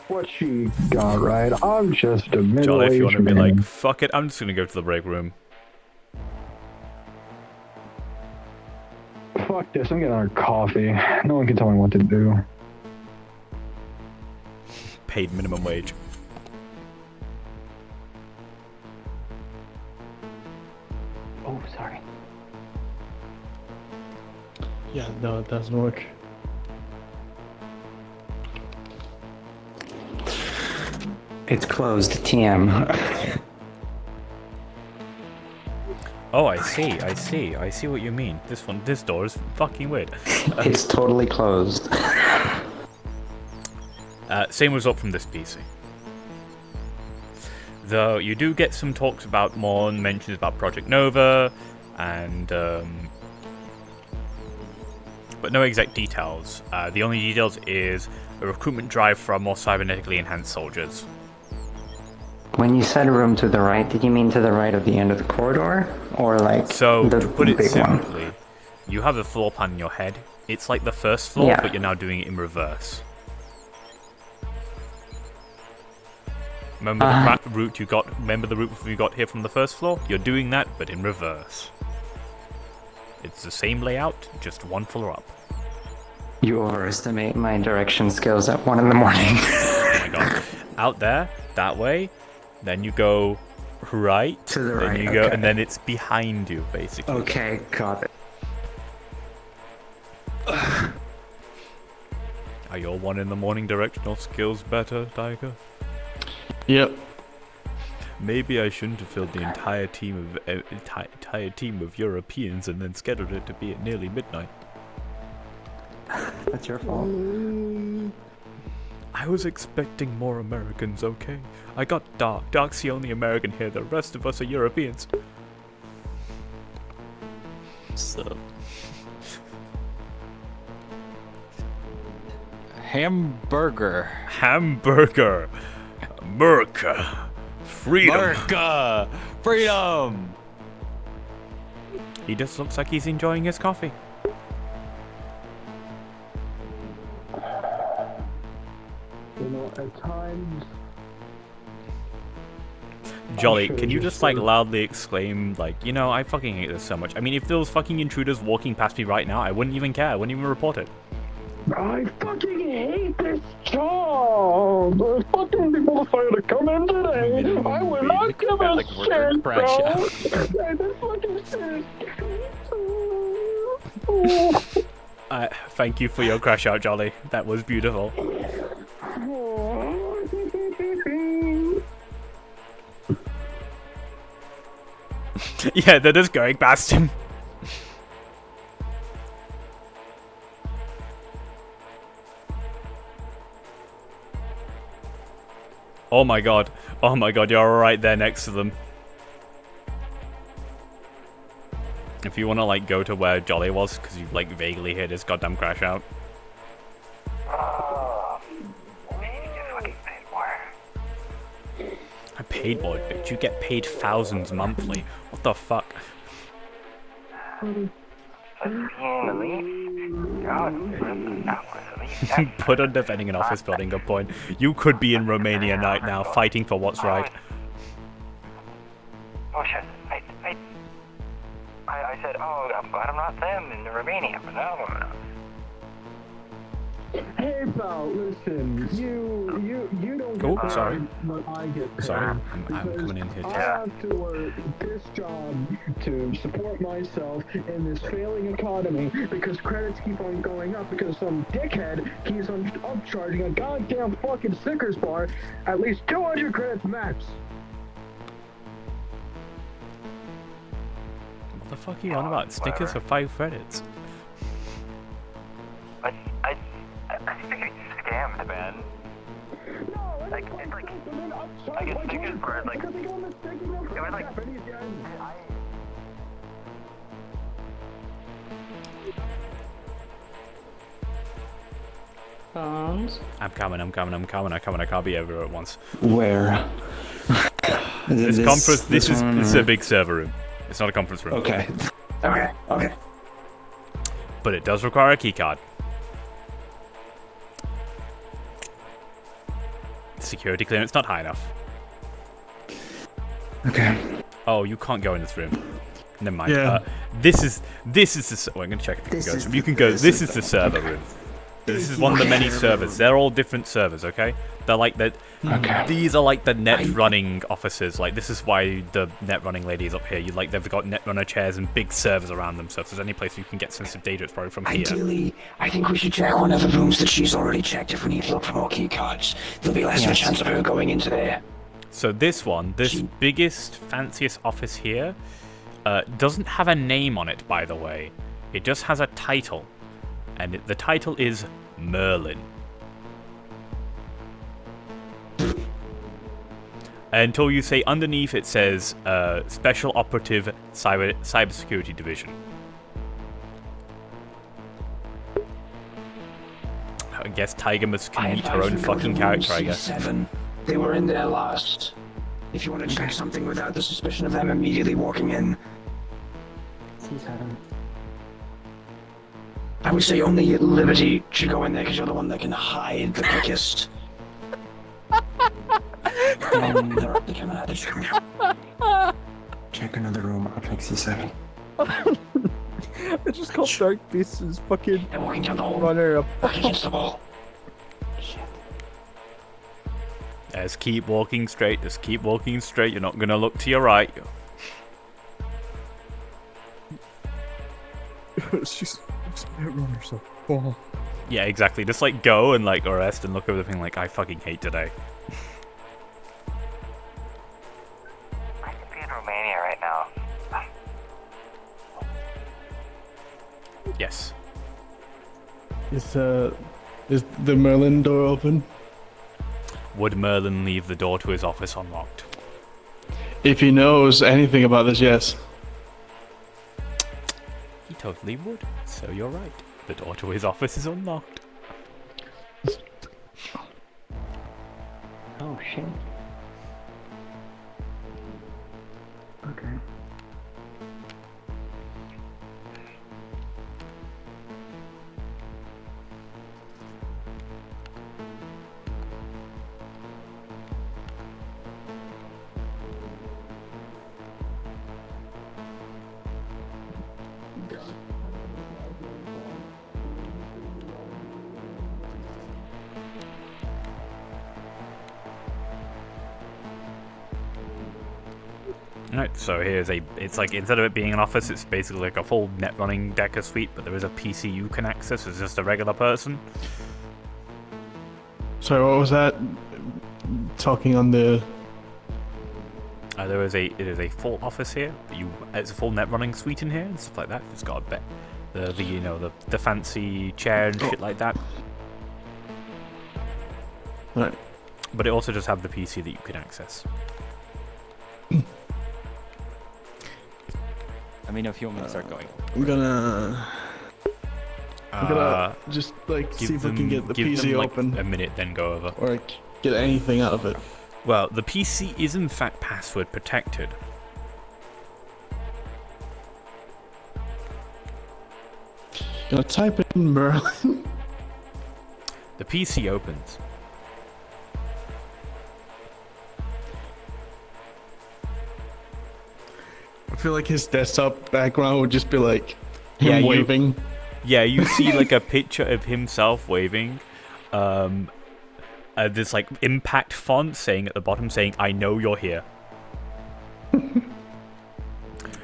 What she got, right? I'm just a middle-aged Jolly, if you want to be man. like, fuck it, I'm just gonna go to the break room. Fuck this, I'm getting our coffee. No one can tell me what to do. Paid minimum wage. Oh, sorry. Yeah, no, it doesn't work. It's closed. TM. Oh, I see what you mean. This door is fucking weird. It's totally closed. Same result from this PC. Though you do get some talks about more mentions about Project Nova, and but no exact details. The only details is a recruitment drive for more cybernetically enhanced soldiers. When you said room to the right, did you mean to the right of the end of the corridor? Or like So, the to put it big one? simply, you have the floor plan in your head. It's like the first floor, Yeah. but you're now doing it in reverse. Remember the route you got? Remember the route you got here from the first floor? You're doing that, but in reverse. It's the same layout, just one floor up. You overestimate my direction skills at 1 in the morning. Oh my god! Out there, that way. Then you go right. To the then right, you go, okay. and then it's behind you, basically. Okay, got it. Are your 1 in the morning directional skills better, Tiger? Yep. Maybe I shouldn't have filled the entire team of Europeans and then scheduled it to be at nearly midnight. That's your fault. I was expecting more Americans, okay? I got Dark. Dark's the only American here. The rest of us are Europeans. So. Hamburger. America. Freedom. America. Freedom. He just looks like he's enjoying his coffee. You know, at times... Jolly, can you just like loudly exclaim, like, you know, I fucking hate this so much. I mean, if there was fucking intruders walking past me right now, I wouldn't even care. I wouldn't even report it. I fucking hate this job! There's fucking people decided to come in today! I will not give a shit, bro! Thank you for your crash out, Jolly. That was beautiful. Yeah, they're just going past him. Oh my god, you're right there next to them. If you want to like go to where Jolly was, because you've like vaguely heard his goddamn crash out. I paid more, but you get paid thousands monthly. What the fuck? Put on defending an office building, good point. You could be in Romania right now, fighting for what's right. Oh shit, I said, oh, I'm glad I'm not them in Romania, but no. Hey, pal, listen. You don't get paid sorry. what I get paid. Sorry, I'm coming in here. I have to work this job to support myself in this failing economy because credits keep on going up because some dickhead keeps on upcharging a goddamn fucking Snickers bar at least 200 credits max. What the fuck are you on about? Stickers for 5 credits. I think it's scammed, man. Like, it's like, I get Snickers bars, like, it was like, Bones. I'm coming. I can't be everywhere at once. Where? This conference, this is a big server room. It's not a conference room. Okay. Okay. But it does require a keycard. Security clearance not high enough. Okay. Oh, you can't go in this room. Never mind. Yeah. This is the. I'm gonna check if you can go. You can go. This is the server room. This is one of the many servers. They're all different servers, okay? They're like the. Okay. These are like the net running offices. Like this is why the net running lady is up here. They've got net runner chairs and big servers around them. So if there's any place you can get sensitive data, it's probably from here. Ideally, I think we should check one of the rooms that she's already checked if we need to look for more key cards. There'll be less of a chance of her going into there. So this biggest, fanciest office here, doesn't have a name on it, by the way. It just has a title. And the title is Merlin. Until you say underneath it says Special Operative Cybersecurity Division. I guess Tiger must meet her own fucking character, I guess. They were in there last. If you want to check something without the suspicion of them immediately walking in, I would say only Liberty should go in there because you're the one that can hide the quickest. They're up, they're coming out, they're just coming out. Check another room. I'll check C7. I just called Dark Beast's fucking They're walking down the hall. runner up. Back against the wall. Just keep walking straight. Just keep walking straight. You're not gonna look to your right. She's runner, so. Oh. Yeah, exactly. Just like go and like arrest and look over the thing like I fucking hate today. I could be in Romania right now. Yes. Is the Merlin door open? Would Merlin leave the door to his office unlocked? If he knows anything about this, yes. He totally would. So you're right. The door to his office is unlocked. Oh shit. Okay. Right, so it's like instead of it being an office, it's basically like a full net running Decker suite, but there is a PC you can access as just a regular person. Sorry, what was that? Talking on the... It is a full office here. It's a full net running suite in here and stuff like that. It's got a bit, the fancy chair and shit like that. Right. But it also does have the PC that you can access. Let me know if you want me to start going. I'm gonna just like see if we can get the PC open. Like a minute, then go over. Or like, get anything out of it. Well, the PC is in fact password protected. Gonna type in Merlin. The PC opens. I feel like his desktop background would just be like him Yeah, waving. Yeah, you see like a picture of himself waving. This like impact font saying at the bottom saying, "I know you're here."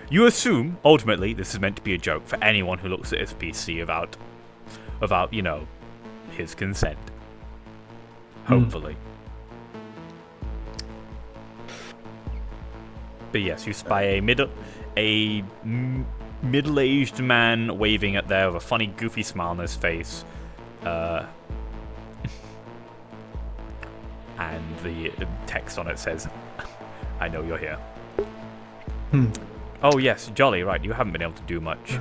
You assume ultimately this is meant to be a joke for anyone who looks at his PC without his consent. Hopefully. But yes, you spy a middle-aged man waving at there with a funny, goofy smile on his face. And the text on it says, "I know you're here." Oh yes, jolly, right, you haven't been able to do much.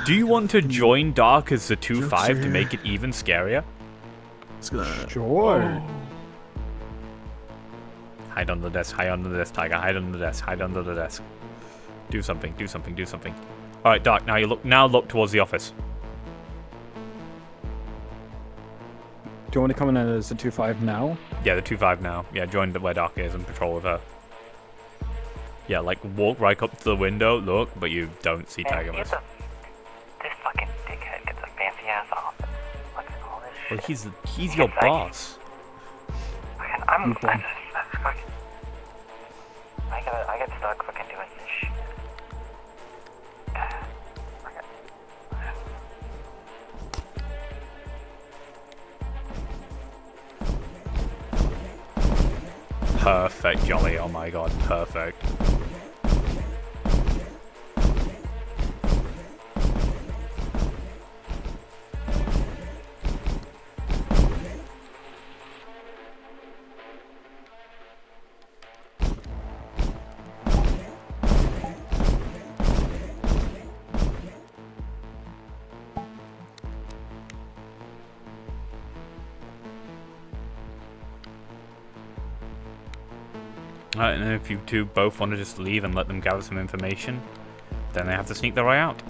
Do you want to join Dark as the 2-5 to make it even scarier? Sure. Hide under the desk, Tiger, hide under the desk, hide under the desk. Do something. Alright, Dark, now look towards the office. Do you want to come in as a 2-5 now? Yeah, the 2-5 now. Yeah, join where Dark is and patrol with her. Yeah, like walk right up to the window, look, but you don't see Tiger Mouse. This fucking dickhead gets a fancy ass office. Look at all this shit. Well, he's your boss. I'm fucking. I get stuck fucking doing this shit. Perfect, Jolly. Oh my god, perfect. Alright, and if you two both want to just leave and let them gather some information, then they have to sneak their way out.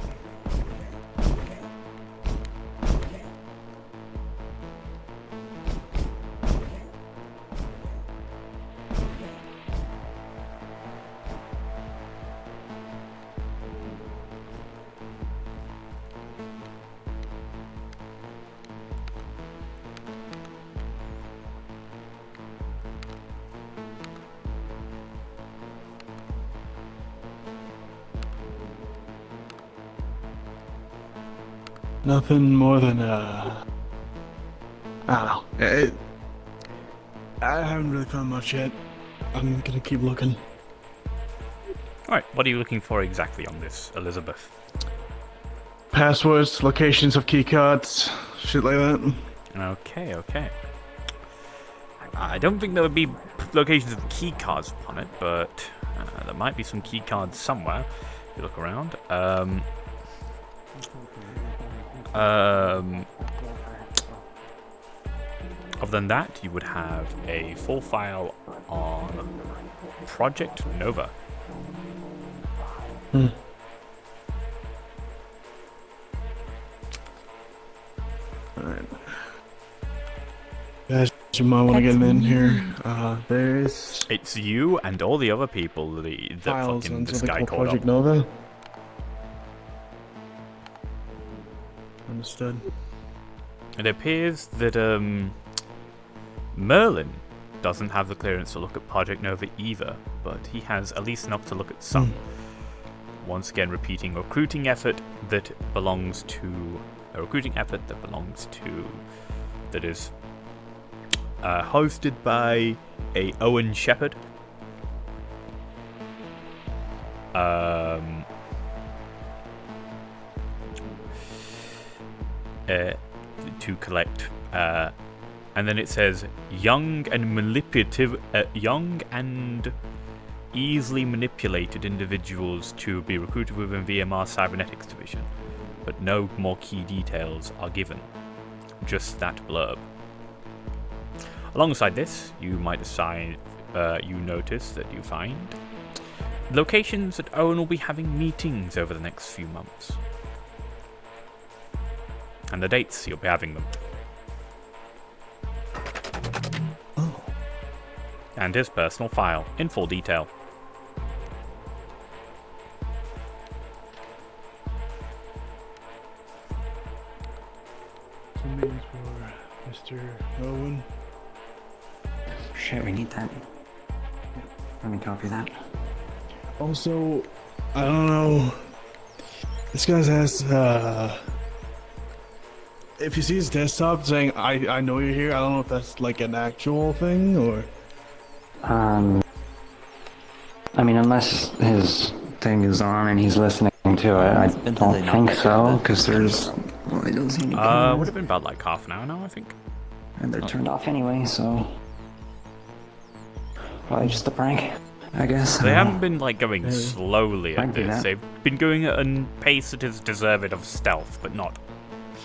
Nothing more than I don't know. I haven't really found much yet. I'm gonna keep looking. Alright, what are you looking for exactly on this, Elizabeth? Passwords, locations of keycards, shit like that. Okay. I don't think there would be locations of keycards upon it, but there might be some keycards somewhere if you look around. Other than that, you would have a full file on Project Nova. Alright. Guys, you might want to get in here. There's... It's you and all the other people that files fucking on this something guy called called Project up. Nova. Understood. It appears that Merlin doesn't have the clearance to look at Project Nova either, but he has at least enough to look at some. Once again, repeating recruiting effort that is hosted by a Owen Shepherd. To collect, and then it says young and easily manipulated individuals to be recruited within VMR Cybernetics Division, but no more key details are given, just that blurb. Alongside this, you might decide, you notice that you find locations that Owen will be having meetings over the next few months. And the dates you'll be having them. Oh. And his personal file, in full detail. means for Mr. Owen. Shit, we need that. Let me copy that. Also, I don't know. This guy's asked, if you see his desktop saying, I know you're here, I don't know if that's like an actual thing or... I mean, unless his thing is on and he's listening to it, I don't think so, because there's... Well, I don't see any cameras. Would have been about like half an hour now, I think. And they're turned off anyway, so... Probably just a prank, I guess. They haven't been like going slowly I'd at do this. that. They've been going at a pace that is deserved of stealth, but not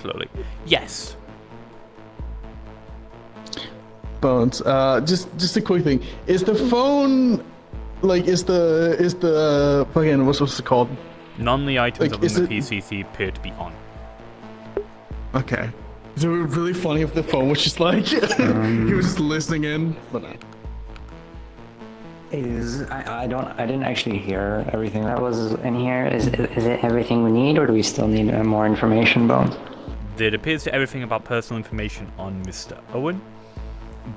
slowly. Yes. Bones, just a quick thing. Is the phone... Like, is the fucking... What's it called? None of the items Like, other than the PCC appear to be on. Okay. Is it really funny if the phone was just like... he was just listening in? But no. I didn't actually hear everything that was in here. Is it everything we need, or do we still need more information, Bones? It appears to everything about personal information on Mr. Owen,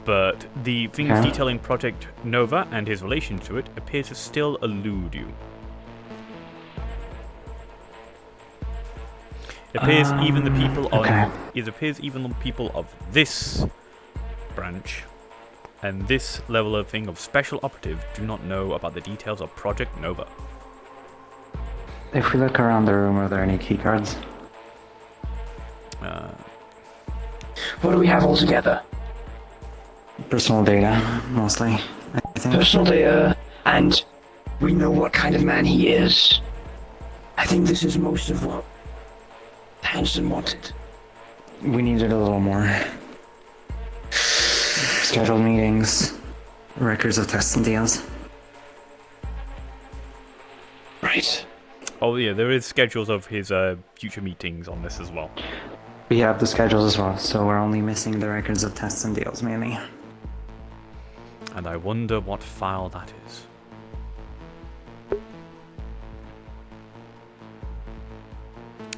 but the things detailing Project Nova and his relation to it appear to still elude you. It appears even the people of this branch and this level of thing of special operative do not know about the details of Project Nova. If we look around the room, are there any keycards? What do we have all together? Personal data, mostly, I think. Personal data, and we know what kind of man he is. I think this is most of what Hanson wanted. We needed a little more. Scheduled meetings, records of tests and deals. Right. Oh yeah, there is schedules of his future meetings on this as well. We have the schedules as well, so we're only missing the records of tests and deals, mainly. And I wonder what file that is.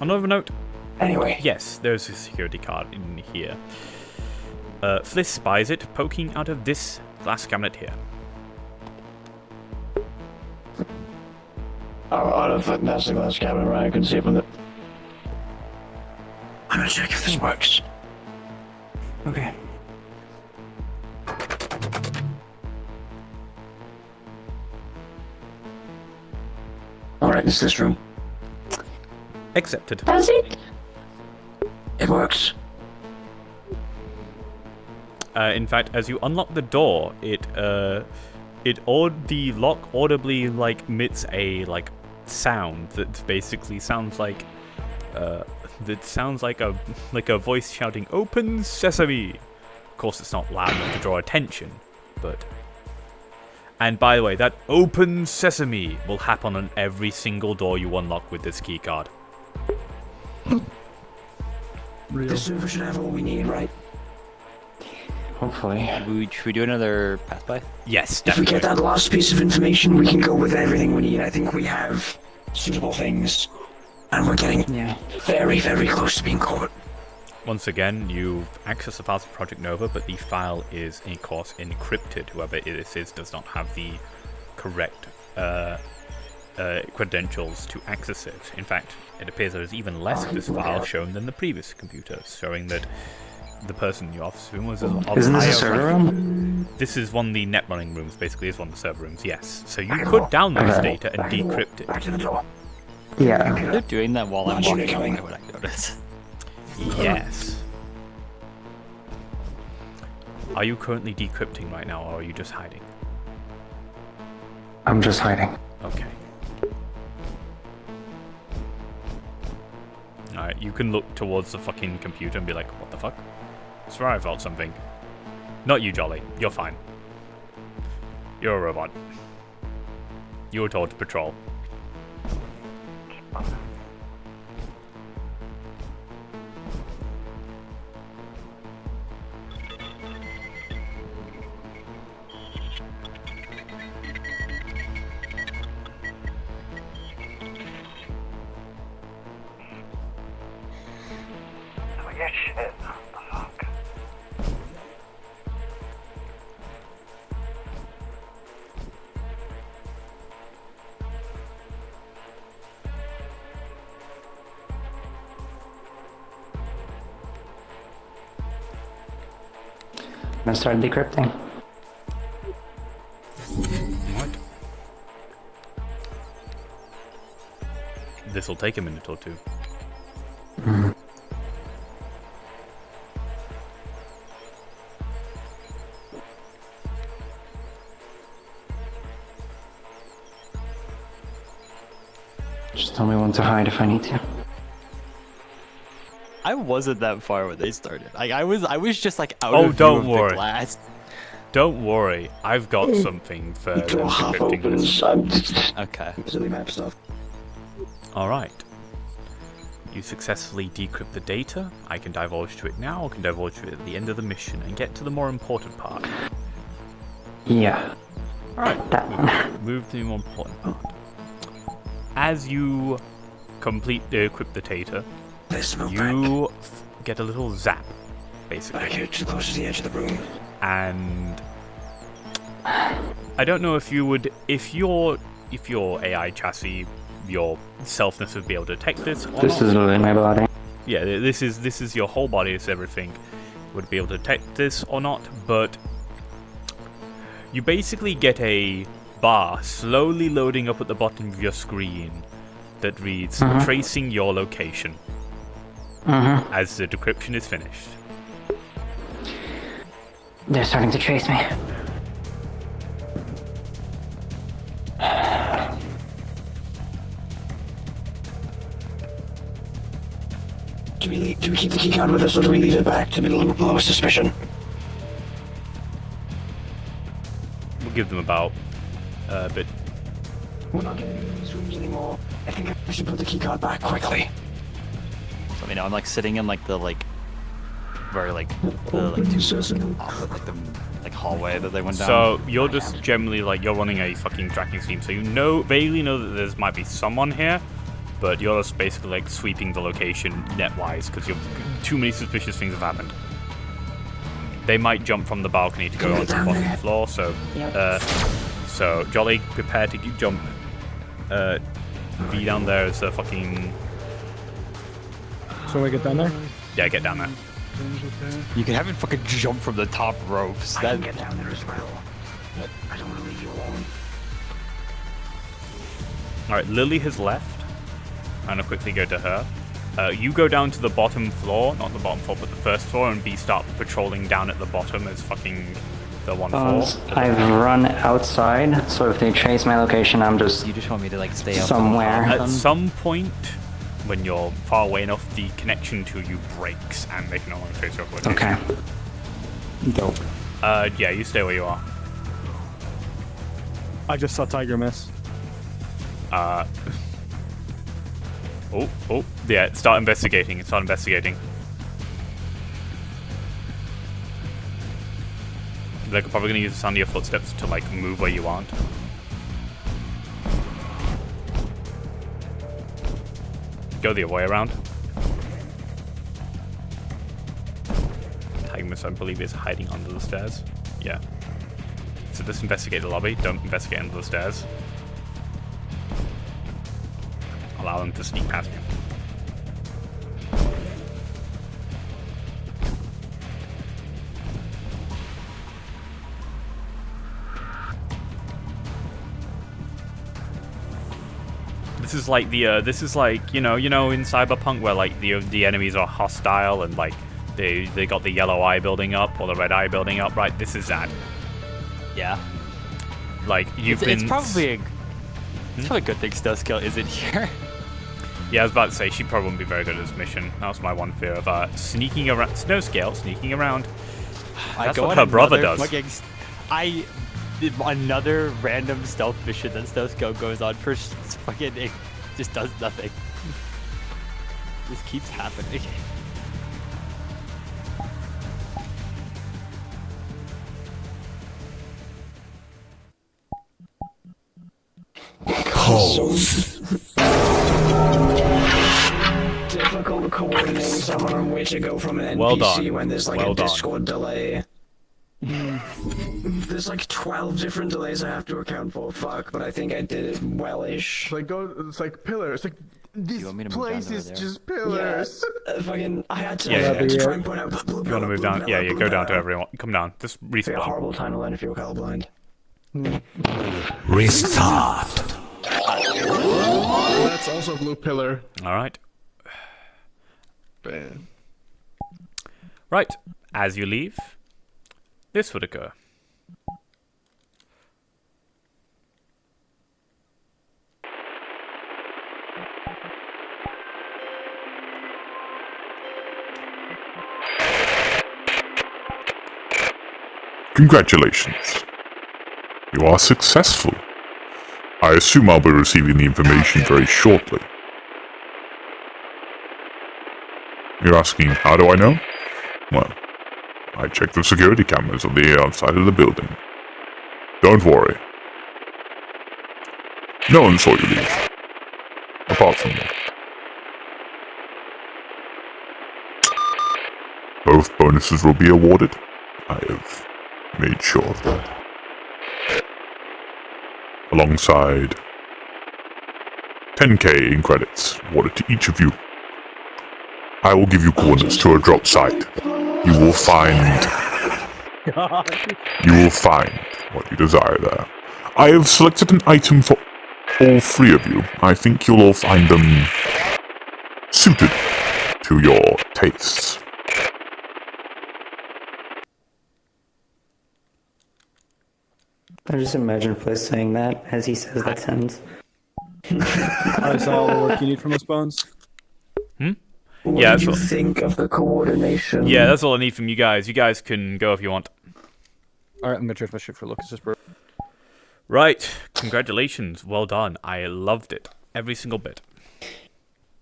Another note. Anyway. Yes, there's a security card in here. Fliss spies it, poking out of this glass cabinet here. Out of that's the glass cabinet, right? I can see it from the... I'm gonna check if this works. Okay. Alright, it's this room. Accepted. Does it? It works. In fact, as you unlock the door, the lock audibly like emits a like sound that basically sounds like a voice shouting "Open Sesame." Of course, it's not loud enough to draw attention, but. And by the way, that "Open Sesame" will happen on every single door you unlock with this keycard. The server should have all we need, right? Hopefully. Should we do another pass by? Yes, If we definitely. get that last piece of information, we can go with everything we need. I think we have suitable things. And we're getting very, very close to being caught. Once again, you access the files of Project Nova, but the file is, of course, encrypted. Whoever this is does not have the correct credentials to access it. In fact, it appears there is even less of this file shown than the previous computer, showing that the person you officer was of Isn't this higher a server rank. room? This is one of the net running rooms, basically is one of the server rooms, yes. So you could download this data and decrypt it. Back to the door. Yeah. They're doing that while I'm Watch it walking. coming. Why would I notice? Yes. Are you currently decrypting right now, or are you just hiding? I'm just hiding. Okay. Alright, you can look towards the fucking computer and be like, what the fuck? I swear I felt something. Not you, Jolly. You're fine. You're a robot. You were told to patrol. Oh, yeah, shit. gonna start decrypting. Right. This will take a minute or two. Just tell me when to hide if I need to. I wasn't that far when they started. Like I was just like out Oh, of view don't of worry. the glass. Don't worry, I've got something for Door half decrypting this. opens. Okay. Silly map stuff. Alright. You successfully decrypt the data. I can divulge to it now, or can divulge to it at the end of the mission and get to the more important part. Yeah. Alright, That one. move to the more important part. As you complete decrypt the data, Let's move you get a little zap, basically. back here, too close to the edge of the room. And I don't know if you would, if your AI chassis, your selfness would be able to detect this. Or This not. is literally my body. Yeah, this is your whole body, it's everything. Would be able to detect this or not, but you basically get a bar slowly loading up at the bottom of your screen that reads tracing your location as the decryption is finished. They're starting to trace me. Do we keep the keycard with us, or do we leave it back to middle of lowest suspicion? We'll give them about a bit. We're not getting into these rooms anymore. I think I should put the keycard back quickly. I mean, I'm like sitting in like the very like the like two like the like hallway that they went down. So you're just generally like you're running a fucking tracking scheme, so you vaguely know that there might be someone here, but you're just basically like sweeping the location net-wise because too many suspicious things have happened. They might jump from the balcony to go onto the bottom floor, so so Jolly, prepare to jump. Be down there as a fucking. So we get down there? Yeah, get down there. You can have it fucking jump from the top ropes. I can get down there as well. But I don't want to leave you alone. Alright, Lily has left. I'm gonna quickly go to her. You go down to the bottom floor, not the bottom floor, but the first floor, and start patrolling down at the bottom as fucking the one floor. I've run outside, so if they trace my location, I'm just. You just want me to like stay up somewhere. At some point, when you're far away enough, the connection to you breaks, and they can no longer trace your location. Okay. Dope. Yeah, you stay where you are. I just saw Tiger miss. Yeah, start investigating. They're probably going to use the sound of your footsteps to, like, move where you aren't. Go the other way around. Tigmus, I believe, is hiding under the stairs. Yeah. So just investigate the lobby. Don't investigate under the stairs. Allow them to sneak past you. This is like the you know in Cyberpunk where like the enemies are hostile and like they got the yellow eye building up or the red eye building up, right? This is that. Yeah. Like you've It's been. probably a good thing Stuskill isn't here. Yeah, I was about to say she probably wouldn't be very good at this mission. That was my one fear of sneaking around. Snow Scale sneaking around. That's what her brother does. Another random stealth mission that Stuskill goes on for fucking it just does nothing. This keeps happening. Difficult coordinating someone on where to go from an Well NPC done. when there's like Well a done. Discord delay. There's like 12 different delays I have to account for. Fuck, but I think I did it well-ish. It's like pillar. It's like This want me to move down place over is there? just pillars. Fucking, I had to, Yeah, I had to yeah. try and point out. If you want to move down, yeah, go down to everyone. Come down. Just It's a respawn. horrible time to learn if you're colorblind. Restart. That's also a blue pillar. All right. Bam. Right. As you leave, this would occur. Congratulations. You are successful. I assume I'll be receiving the information very shortly. You're asking, how do I know? Well, I checked the security cameras on the outside of the building. Don't worry. No one saw you leave. Apart from me. Both bonuses will be awarded. I have made sure of that. Alongside 10k in credits awarded to each of you. I will give you coordinates to a drop site. You will find what you desire there. I have selected an item for all three of you. I think you'll all find them suited to your tastes. I just imagine Fliss saying that as he says that sentence. Is that all the work you need from us, Bones? What Yeah, did you that's all- think of the coordination? Yeah, that's all I need from you guys. You guys can go if you want. Alright, I'm gonna trade my shit for Lucas's bro. Right. Congratulations. Well done. I loved it. Every single bit.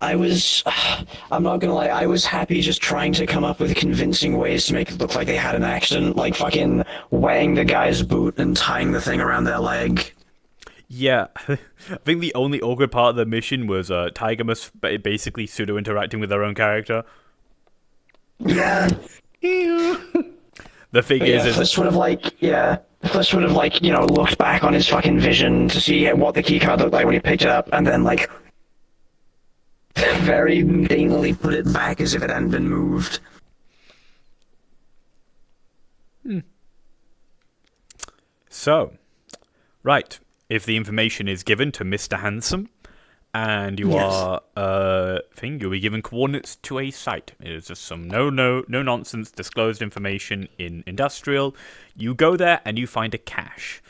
I was, I'm not gonna lie, I was happy just trying to come up with convincing ways to make it look like they had an accident, like fucking weighing the guy's boot and tying the thing around their leg. Yeah. I think the only awkward part of the mission was Tigermus basically pseudo-interacting with their own character. Yeah. The thing is... Fliss would have Fliss would have looked back on his fucking vision to see what the keycard looked like when he picked it up, and then very daintily put it back as if it hadn't been moved. So, right. If the information is given to Mr. Handsome, and you are you'll be given coordinates to a site. It is just some no nonsense disclosed information in industrial. You go there and you find a cache.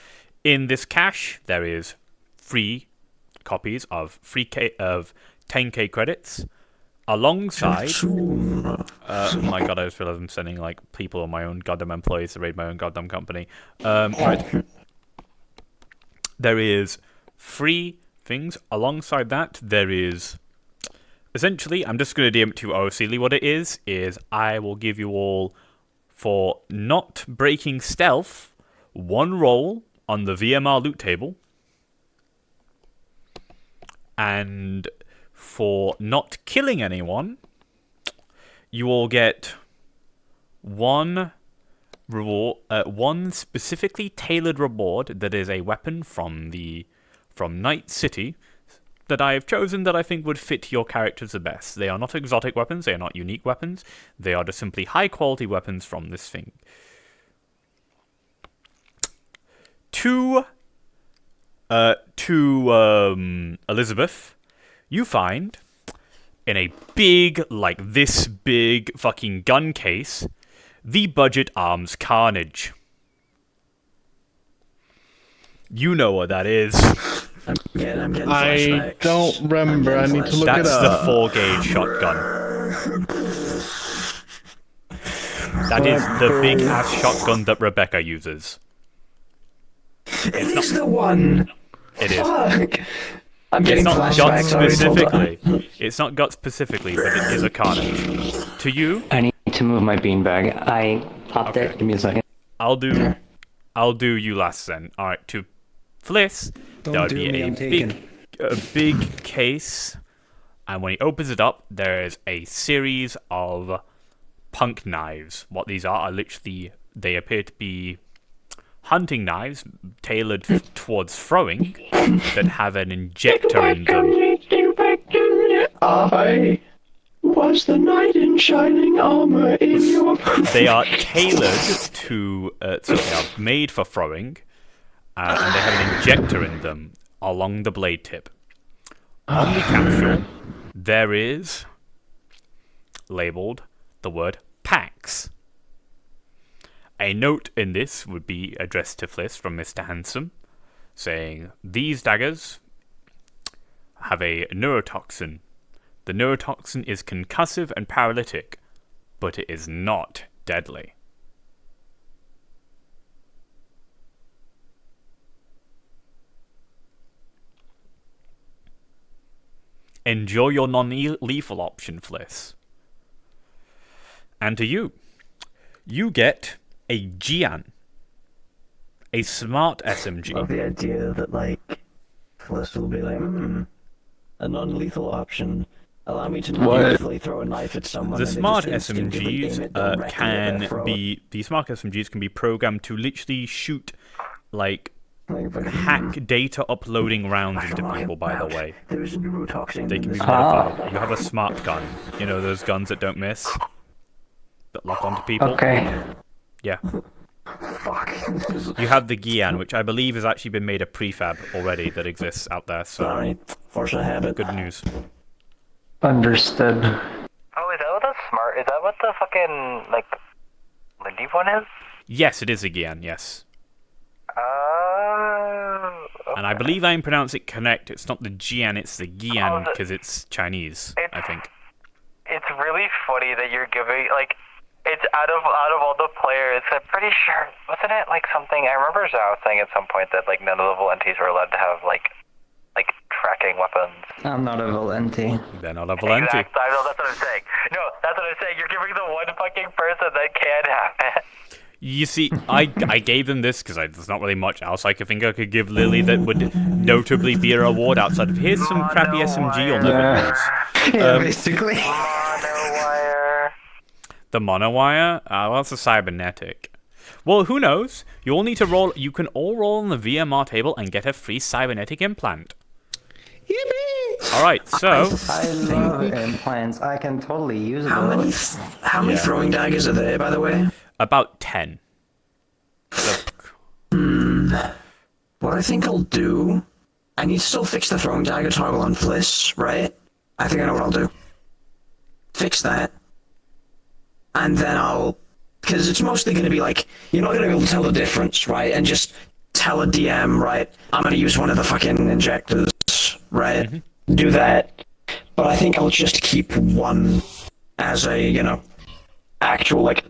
In this cache, there is 3 copies of 10k credits, alongside. Oh my god! I just realized I'm sending people on my own goddamn employees to raid my own goddamn company. Right. There is 3 things. Alongside that, there is... Essentially, I'm just going to DM it to you OCly. What it is I will give you all, for not breaking stealth, 1 roll on the VMR loot table. And for not killing anyone, you all get 1 reward, 1 specifically tailored reward that is a weapon from Night City that I have chosen that I think would fit your characters the best. They are not exotic weapons, they are not unique weapons, they are just simply high quality weapons from this thing. To Elizabeth, you find in a big, this big fucking gun case, the Budget Arms Carnage. You know what that is. I'm getting I flashbacks. don't remember. I need to look it That's up. the 4-gauge shotgun. That is the big-ass shotgun that Rebecca uses. It's the one. It is. Fuck. I'm It's getting not got flashbacks already, hold on. specifically. It's not got specifically, but it is a Carnage. To you, I need to move my beanbag. I popped Okay. it. Give me a second. I'll do you last then. All right, to Fliss, Don't that would do be me, a I'm taken. big case, and when he opens it up, there is a series of punk knives. What these are literally, they appear to be hunting knives tailored towards throwing that have an injector in them. I was the knight in shining armor in your... They are tailored to, so they are made for throwing, and they have an injector in them along the blade tip. On the capsule, there is labeled the word PAX. A note in this would be addressed to Fliss from Mr. Handsome, saying, these daggers have a neurotoxin. The neurotoxin is concussive and paralytic, but it is not deadly. Enjoy your non-lethal option, Fliss. And to you, you get a Gian, a smart SMG. I love the idea that, like, Fliss will be like, a non-lethal option. Allow me to non-lethally throw a knife at someone. The smart SMGs can be programmed to literally shoot, like, hack data uploading rounds into people, by the way. There is a neurotoxin. They can be modified. You have a smart gun. You know, those guns that don't miss? That lock onto people? Okay. Yeah. You have the Gian, which I believe has actually been made a prefab already that exists out there, so... Sorry, force a habit. Good news. Understood. Oh, is that what the smart? Is that what the fucking like the deep one is? Yes, it is a Gian. Yes. Okay. And I believe I pronounce it correct. It's not the Gian, it's the Gian because it's Chinese. I think. It's really funny that you're giving like it's out of all the players. I'm pretty sure wasn't it like something? I remember Zhao saying at some point that like none of the Valentis were allowed to have like tracking weapons. I'm not a Valenti. They're not a Valenti. Exactly. I know, that's what I'm saying. No, that's what I'm saying. You're giving the one fucking person that can have it. You see, I gave them this because there's not really much else I could think I could give Lily that would notably be a reward outside of here's some crappy SMG you'll never use. Yeah, basically. Monowire. The monowire? Well, it's a cybernetic. Well, who knows? You all need to roll. You can all roll on the VMR table and get a free cybernetic implant. Yippee! All right, so I love implants. I can totally use those. How many throwing daggers are there, by the way? About 10. What I think I'll do, I need to still fix the throwing dagger toggle on Fliss, right? I think I know what I'll do. Fix that. And then I'll... Because it's mostly going to be like, you're not going to be able to tell the difference, right? And just tell a DM, right? I'm going to use one of the fucking injectors, right? Mm-hmm. Do that. But I think I'll just keep one as a, you know, actual, like...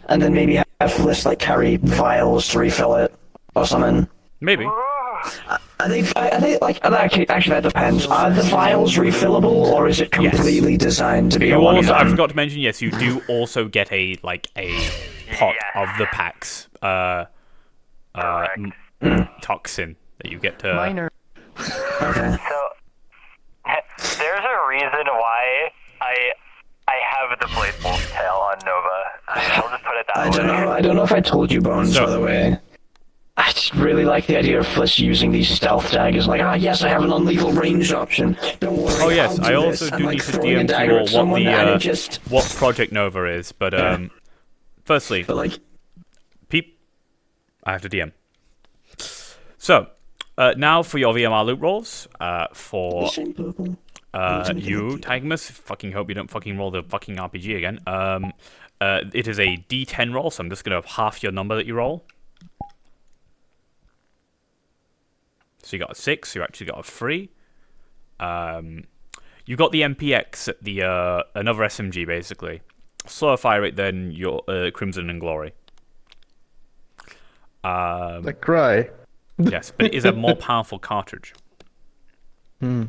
And then maybe have Fliss, like, carry vials to refill it or something. Maybe. Are they like, actually, that depends. Are the vials refillable, or is it completely designed to be a one-time? I forgot to mention, yes, you do also get a pot of the PAX toxin that you get to... Minor. Okay. So there's a reason why I have the Blade Wolf tail on Nova. I'll just put it that way. I don't know if I told you, Bones, by the way. I just really like the idea of Fliss using these stealth daggers. Like, yes, I have an unlethal range option. Don't worry. Oh yes, I do also this. do I'm, need like, to throwing a DM dagger to at you all someone what Project Nova is, but firstly, But like, I have to DM. So, now for your VMR loot rolls, for you, Tagmus, fucking hope you don't fucking roll the fucking RPG again. It is a D10 roll, so I'm just gonna have half your number that you roll. So you got a 6, you actually got a 3. You got the MPX at the another SMG basically. Slower fire rate than your Crimson and Glory. Like cry. Yes, but it is a more powerful cartridge. It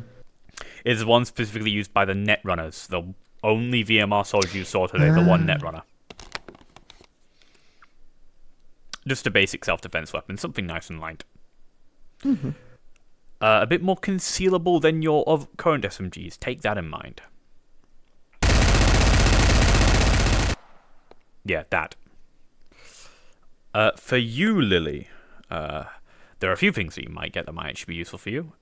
is one specifically used by the Netrunners, the only VMR soldier you saw today, the one Netrunner. Just a basic self-defense weapon, something nice and light. A bit more concealable than your current SMGs. Take that in mind. Yeah, that. For you, Lily, there are a few things that you might get that might actually be useful for you.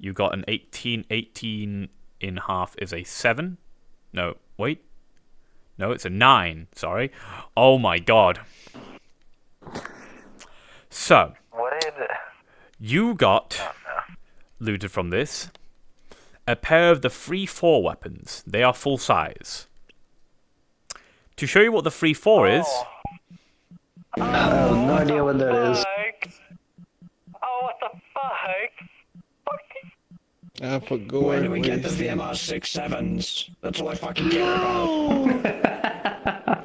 You got an 18. 18 in half is a 7. No, wait. No, it's a 9. Sorry. Oh my god. So, What did... you got, looted from this, a pair of the 3-4 weapons. They are full size. To show you what the 3-4 is... I have no idea what that is. Oh, what the fuck? I forgot. When do we get the VMR 6.7s? That's all I fucking care about.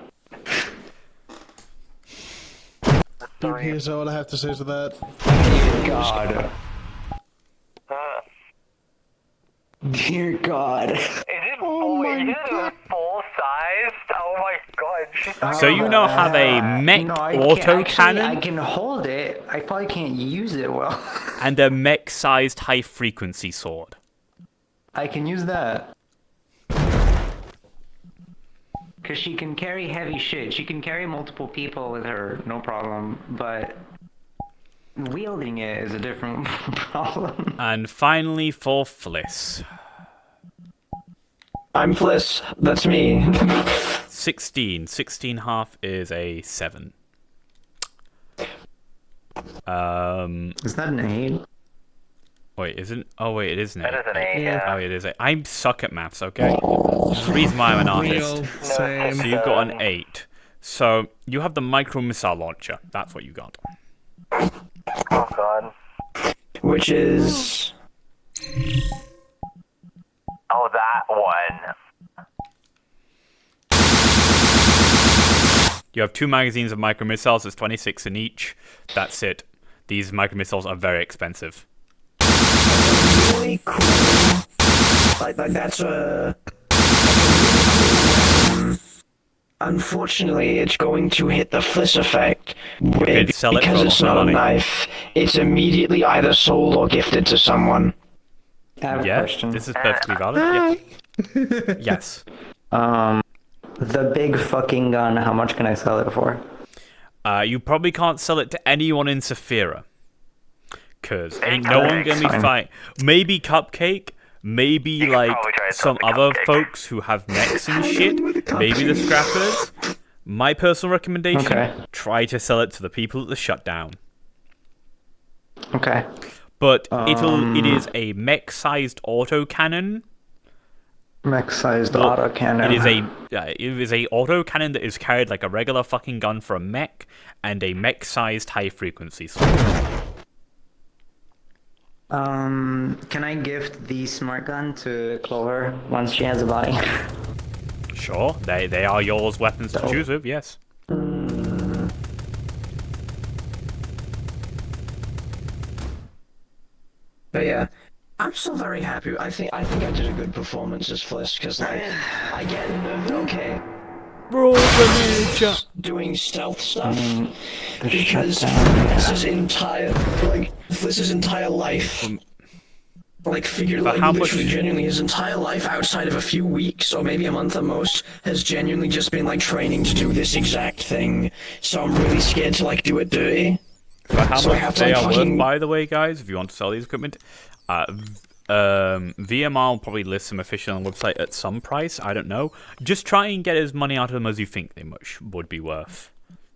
Here's all I have to say to that. Dear God. Dear God. Is it full sized? Oh my god. So you now have a mech autocannon I can hold it. I probably can't use it well. and a mech-sized high-frequency sword. I can use that. Because she can carry heavy shit. She can carry multiple people with her, no problem. But wielding it is a different problem. And finally for Fliss. I'm Fliss. That's me. 16. 16 half is a 7. Is that an 8? Wait, isn't? Oh wait, it is an 8. That is an 8, yeah. Oh, it is 8. I suck at maths. Okay, there's a reason why I'm an artist. Same. So you've got an 8. So you have the micro missile launcher. That's what you got. Oh god. Which is... Oh, that one. You have 2 magazines of micro missiles. It's 26 in each. That's it. These micro missiles are very expensive. Really cool. Like that's a... Unfortunately, it's going to hit the Fliss effect. could sell it Because for it's a lot not of a money. knife, it's immediately either sold or gifted to someone. I have a Yeah, question. this is perfectly valid. Yeah. Yes. The big fucking gun, how much can I sell it for? You probably can't sell it to anyone in Saphira. Because ain't no one gonna be Fine. fight. Maybe Cupcake, maybe could like probably try to some sell the other Cupcake. folks who have mechs and shit. Maybe the Scrappers. My personal recommendation, Okay. try to sell it to the people at the shutdown. Okay. But it is a mech-sized autocannon. Mech-sized Well, autocannon. It is a autocannon that is carried like a regular fucking gun for a mech, and a mech-sized high-frequency sword. Can I gift the smart gun to Clover once she has a body? Sure, they are yours weapons to choose with, yes. But yeah, I'm still very happy. I think I did a good performance as Fliss, because like, I get okay, Roll the ninja! doing stealth stuff, The because shutdown. Fliss's entire life, like figure like how literally much- genuinely his entire life outside of a few weeks or maybe a month at most has genuinely just been like training to do this exact thing. So I'm really scared to like do it dirty. For how So I much have to, they like, are fucking- worth, by the way, guys, if you want to sell these equipment, VMR will probably list some official on the website at some price. I don't know. Just try and get as money out of them as you think they would be worth.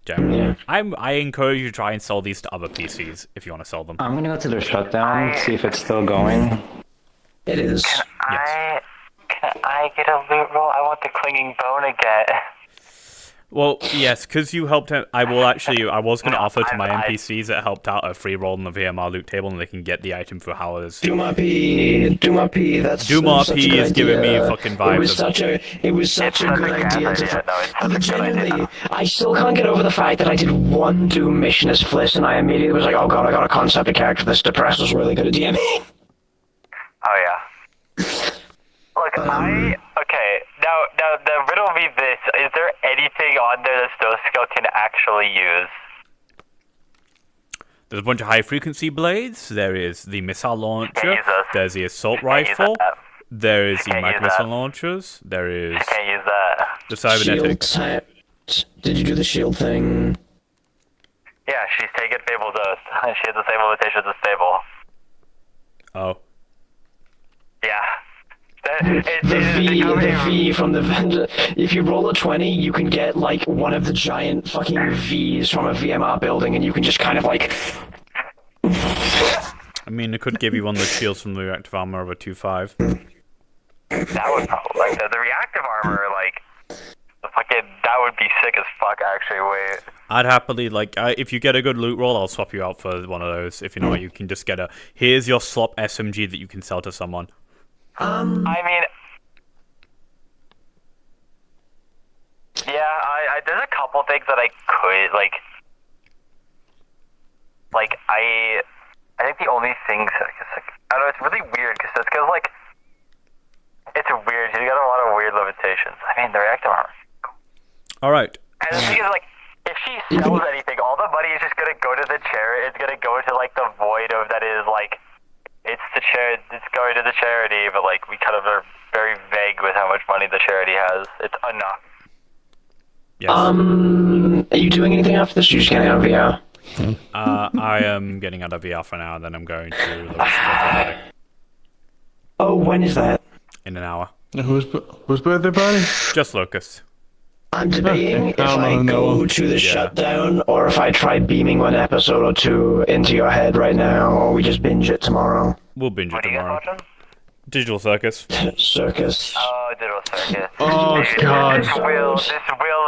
Generally, Yeah. I encourage you to try and sell these to other PCs if you want to sell them. I'm gonna go to the shutdown, see if it's still going. It is. Yes. Can I get a loot roll? I want the clinging bone again. Well, yes, because you helped him. I was going to offer to my I- NPCs that helped out a free roll on the VMR loot table, and they can get the item for hours. Duma P, that's Duma such a P good is giving me idea. fucking It vibes was of- such a good idea. No, it's such a good Genuinely, idea. I still can't get over the fact that I did one Doom mission as Fliss, and I immediately was like, oh god, I got a concept of character. This depressor's really good at DMing. Oh yeah. Look, okay. Now the riddle me this: is there anything on there that Stone Skill can actually use? There's a bunch of high frequency blades. There is the missile launcher. use those. There's the assault Can't use rifle. that. There is the Can't use micro missile that. launchers. There is Can't use that. the Shield cybernetics. typed. Did you do the shield thing? Yeah, she's taken Fable Dose. She has the same limitations as Fable. Oh, The V from the vendor. If you roll a 20, you can get like one of the giant fucking V's from a VMR building, and you can just kind of like. I mean, it could give you one of the shields from the reactive armor of a 2-5. That would probably like the reactive armor, like the fucking that would be sick as fuck. Actually, wait. I'd happily if you get a good loot roll, I'll swap you out for one of those. If you know what, you can just get a here's your slop SMG that you can sell to someone. I mean, yeah, I there's a couple things that I could like I think the only things I guess I don't know, it's really weird because like it's weird. You got a lot of weird limitations. I mean, the reactive armor. All right. And the thing is, like, if she sells anything, all the money is just gonna go to the charity. It's gonna go to like the void of that is like, it's going to the charity, but like we kind of are very vague with how much money the charity has. It's enough. Yes. Are you doing anything after this? Or you just getting out of VR? I am getting out of VR for now, and then I'm going to. Oh, when is that? In an hour. Whose birthday party? Just Locust. I'm debating if I go to the shutdown or if I try beaming one episode or two into your head right now, or we just binge it tomorrow. We'll binge it What are you guys tomorrow. watching? Digital Circus. Circus. Oh, Digital Circus. Oh God. This will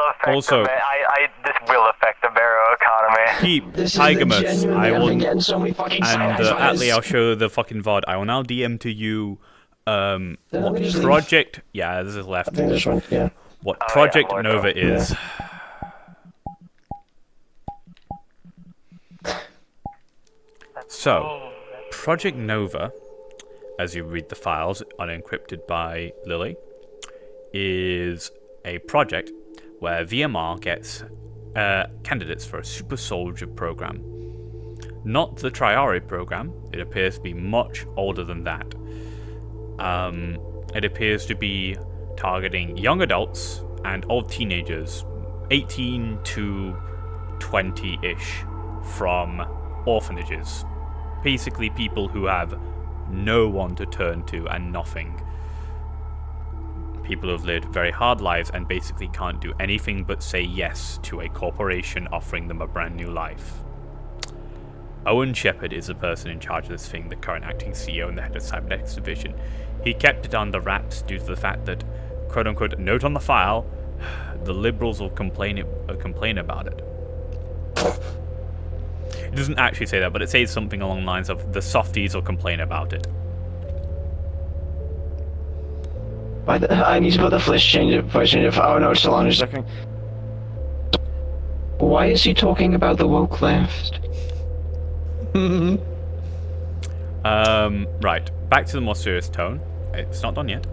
affect Also- this will affect the Barrow economy. Peep, This is Tigermus. genuinely, I I've will, been getting so many fucking and side-eye Atlee, I'll fires. show the fucking VOD. I will now DM to you. let me What just leave. Project? Yeah, this is left. I think this one, yeah. What Oh, yeah, Project Lord, Nova yeah. is. So, Project Nova, as you read the files unencrypted by Lily, is a project where VMR gets candidates for a super soldier program. Not the Triari program, it appears to be much older than that. It appears to be targeting young adults and old teenagers, 18 to 20-ish, from orphanages. Basically people who have no one to turn to and nothing. People who have lived very hard lives and basically can't do anything but say yes to a corporation offering them a brand new life. Owen Shepard is the person in charge of this thing, the current acting CEO and the head of Cybernetics Division. He kept it under wraps due to the fact that, quote-unquote, note on the file, the liberals will complain about it. It doesn't actually say that, but it says something along the lines of, the softies will complain about it. I need to put the voice change. Oh no, it's still on. Just a second. Why is he talking about the woke left? Right. Back to the more serious tone. It's not done yet.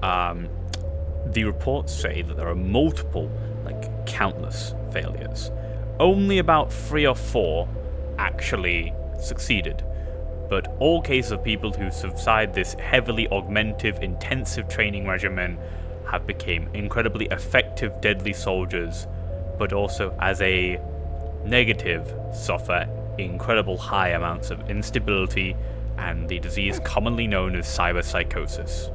The reports say that there are multiple, countless failures. Only about 3 or 4 actually succeeded. But all cases of people who subside this heavily augmentative, intensive training regimen have become incredibly effective, deadly soldiers, but also as a negative suffer incredible high amounts of instability and the disease commonly known as cyberpsychosis.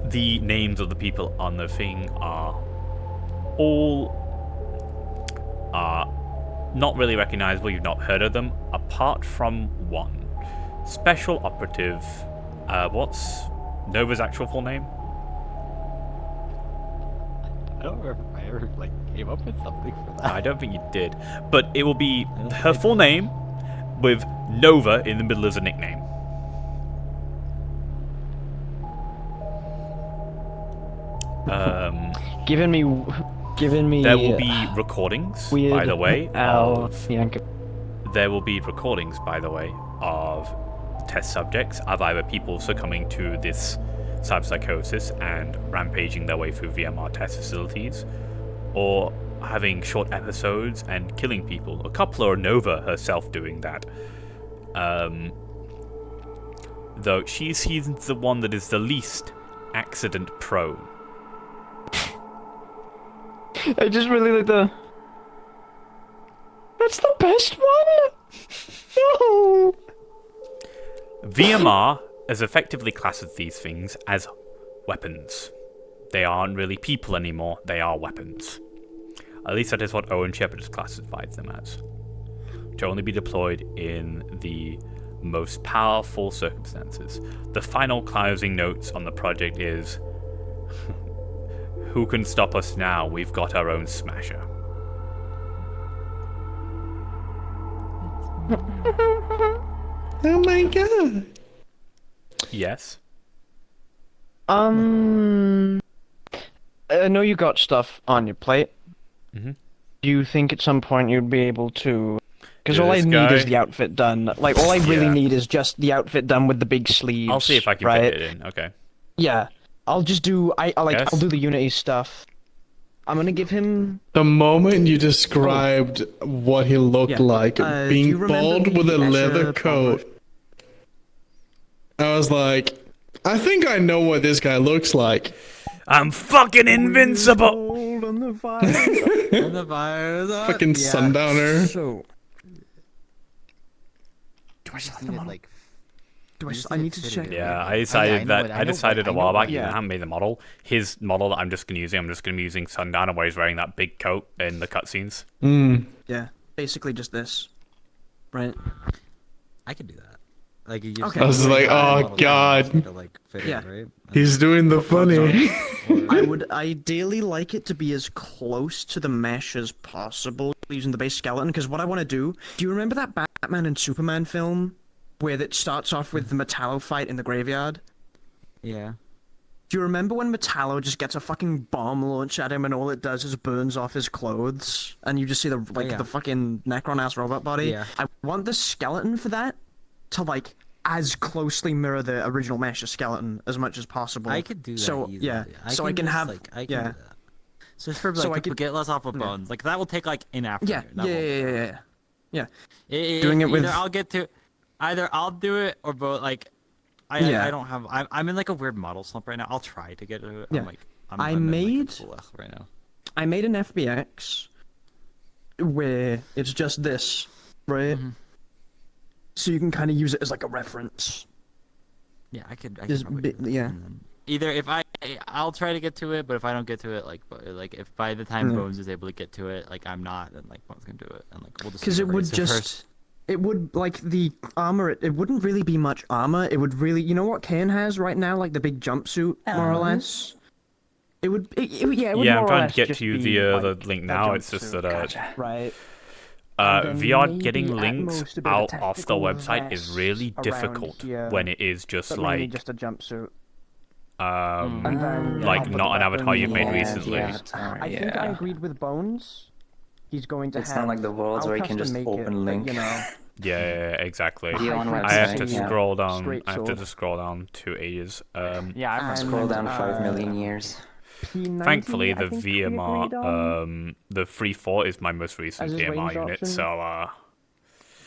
The names of the people on the thing are all not really recognizable. You've not heard of them, apart from one. Special Operative, what's Nova's actual full name? I don't remember if I ever came up with something for that. I don't think you did, but it will be her full name with Nova in the middle as a nickname. Given me. There will be recordings, weird by the way. There will be recordings, by the way, of test subjects of either people succumbing to this cyberpsychosis and rampaging their way through VMR test facilities, or having short episodes and killing people. A couple are Nova herself doing that. Though she seems the one that is the least accident prone. I just really like the. That's the best one. No. VMR has effectively classed these things as weapons. They aren't really people anymore, they are weapons. At least that is what Owen Shepard has classified them as. To only be deployed in the most powerful circumstances. The final closing notes on the project is, who can stop us now? We've got our own smasher. Oh my god. Yes? I know you got stuff on your plate. Mm-hmm. Do you think at some point you'd be able to... Because Do all I this need guy? is the outfit done. Like, all I really Yeah. need is just the outfit done with the big sleeves. I'll see if I can right? fit it in, okay. Yeah. I'll just do... Yes? I'll do the Unity stuff. I'm gonna give him... The moment you described what he looked Yeah. like, Do you being remember bald with a the leather Escher coat, I was like, I think I know what this guy looks like. I'm fucking invincible! On the fire. And the fire's up. Fucking sundowner. So... Do I still have the model? I need to check. Yeah, I decided I decided a while back, yeah. I haven't made the model. His model that I'm just gonna be using Sundowner, where he's wearing that big coat in the cutscenes. Yeah, basically just this. Right? I could do that. Like, you Okay. I was like, oh god, to, like, fit Yeah. in, right? he's doing the funny. I would ideally like it to be as close to the mesh as possible using the base skeleton, because what I want to do you remember that Batman and Superman film where it starts off with the Metallo fight in the graveyard? Yeah. Do you remember when Metallo just gets a fucking bomb launched at him and all it does is burns off his clothes and you just see the the fucking Necron-ass robot body? Yeah. I want the skeleton for that to like as closely mirror the original mesh skeleton as much as possible. I could do that So easily. yeah, so I can just, have like, I can yeah. do that. So just for like So I to could- get less off of yeah. bones. Like that will take like an afternoon. Yeah, That won't take long. yeah. Doing it with- either I'll do it or both. Like I don't have. I'm in like a weird model slump right now. I'll try to get to it. Yeah. I'm like I I'm in, made- like, a blech right now. I made an FBX where it's just this, right? Mm-hmm. So you can kind of use it as like a reference. Yeah, I could Just probably bit- do that. yeah. And then either if I'll try to get to it, but if I don't get to it, like if by the time Bones is able to get to it, like I'm not, then like Bones can do it, and like we'll just. Because it would erase just, first. it would like the armor. It wouldn't really be much armor. It would really, you know what Kane has right now, like the big jumpsuit, more or less. It would, yeah. It would Yeah, more I'm or trying less to get just to you be, the like, link a now. It's just jumpsuit. that Right. And then VR maybe getting at links most a bit of out off the tactical website is vest really around difficult here, when it is just but mainly like just a jumpsuit. um And then like I'll put not an the avatar you've made weapons. recently. I think I agreed with Bones. He's going to It's have. not like the worlds I'll where you can custom just make open it, but, link. You know, Yeah, exactly. The on I have to website, yeah. scroll down. Straight I have to sword. just scroll down 2 ages. Yeah, I remember. Scroll down 5 uh, million years. P90, Thankfully, I the think we agreed on. VMR, the 3.4 is my most recent As his VMR range unit, option. so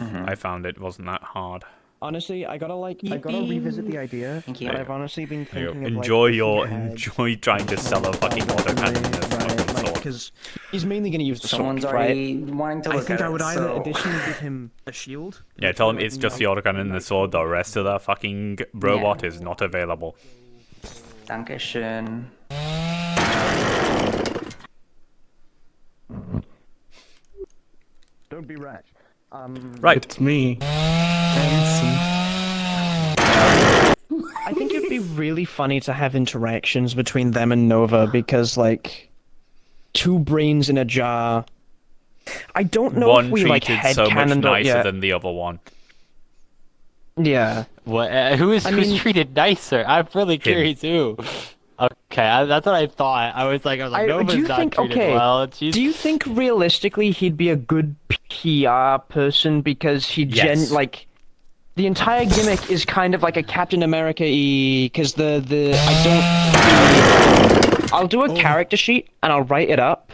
I found it wasn't that hard. Honestly, I gotta revisit the idea. Thank you. But I've honestly been There you thinking go. of Enjoy trying to sell a fucking autocannon in this fucking sword. because he's mainly gonna use the Someone's sword, already wanting to right? look I think at I would it, either so... additionally give him a shield. Yeah, tell him it's just the autocannon and the sword. The rest of the fucking robot is not available. Dankeschön. Don't be rash. Right. It's me. I think it'd be really funny to have interactions between them and Nova because, like, two brains in a jar. I don't know One if we like treated so much headcanoned nicer than the other one. Yeah. What? Who's treated nicer? I'm really curious who. Okay, that's what I thought. I was like, do Nova's you not think? treated Okay. well. She's... Do you think realistically he'd be a good PR person because he Yes. like the entire gimmick is kind of like a Captain America-y because I'll do a character sheet and I'll write it up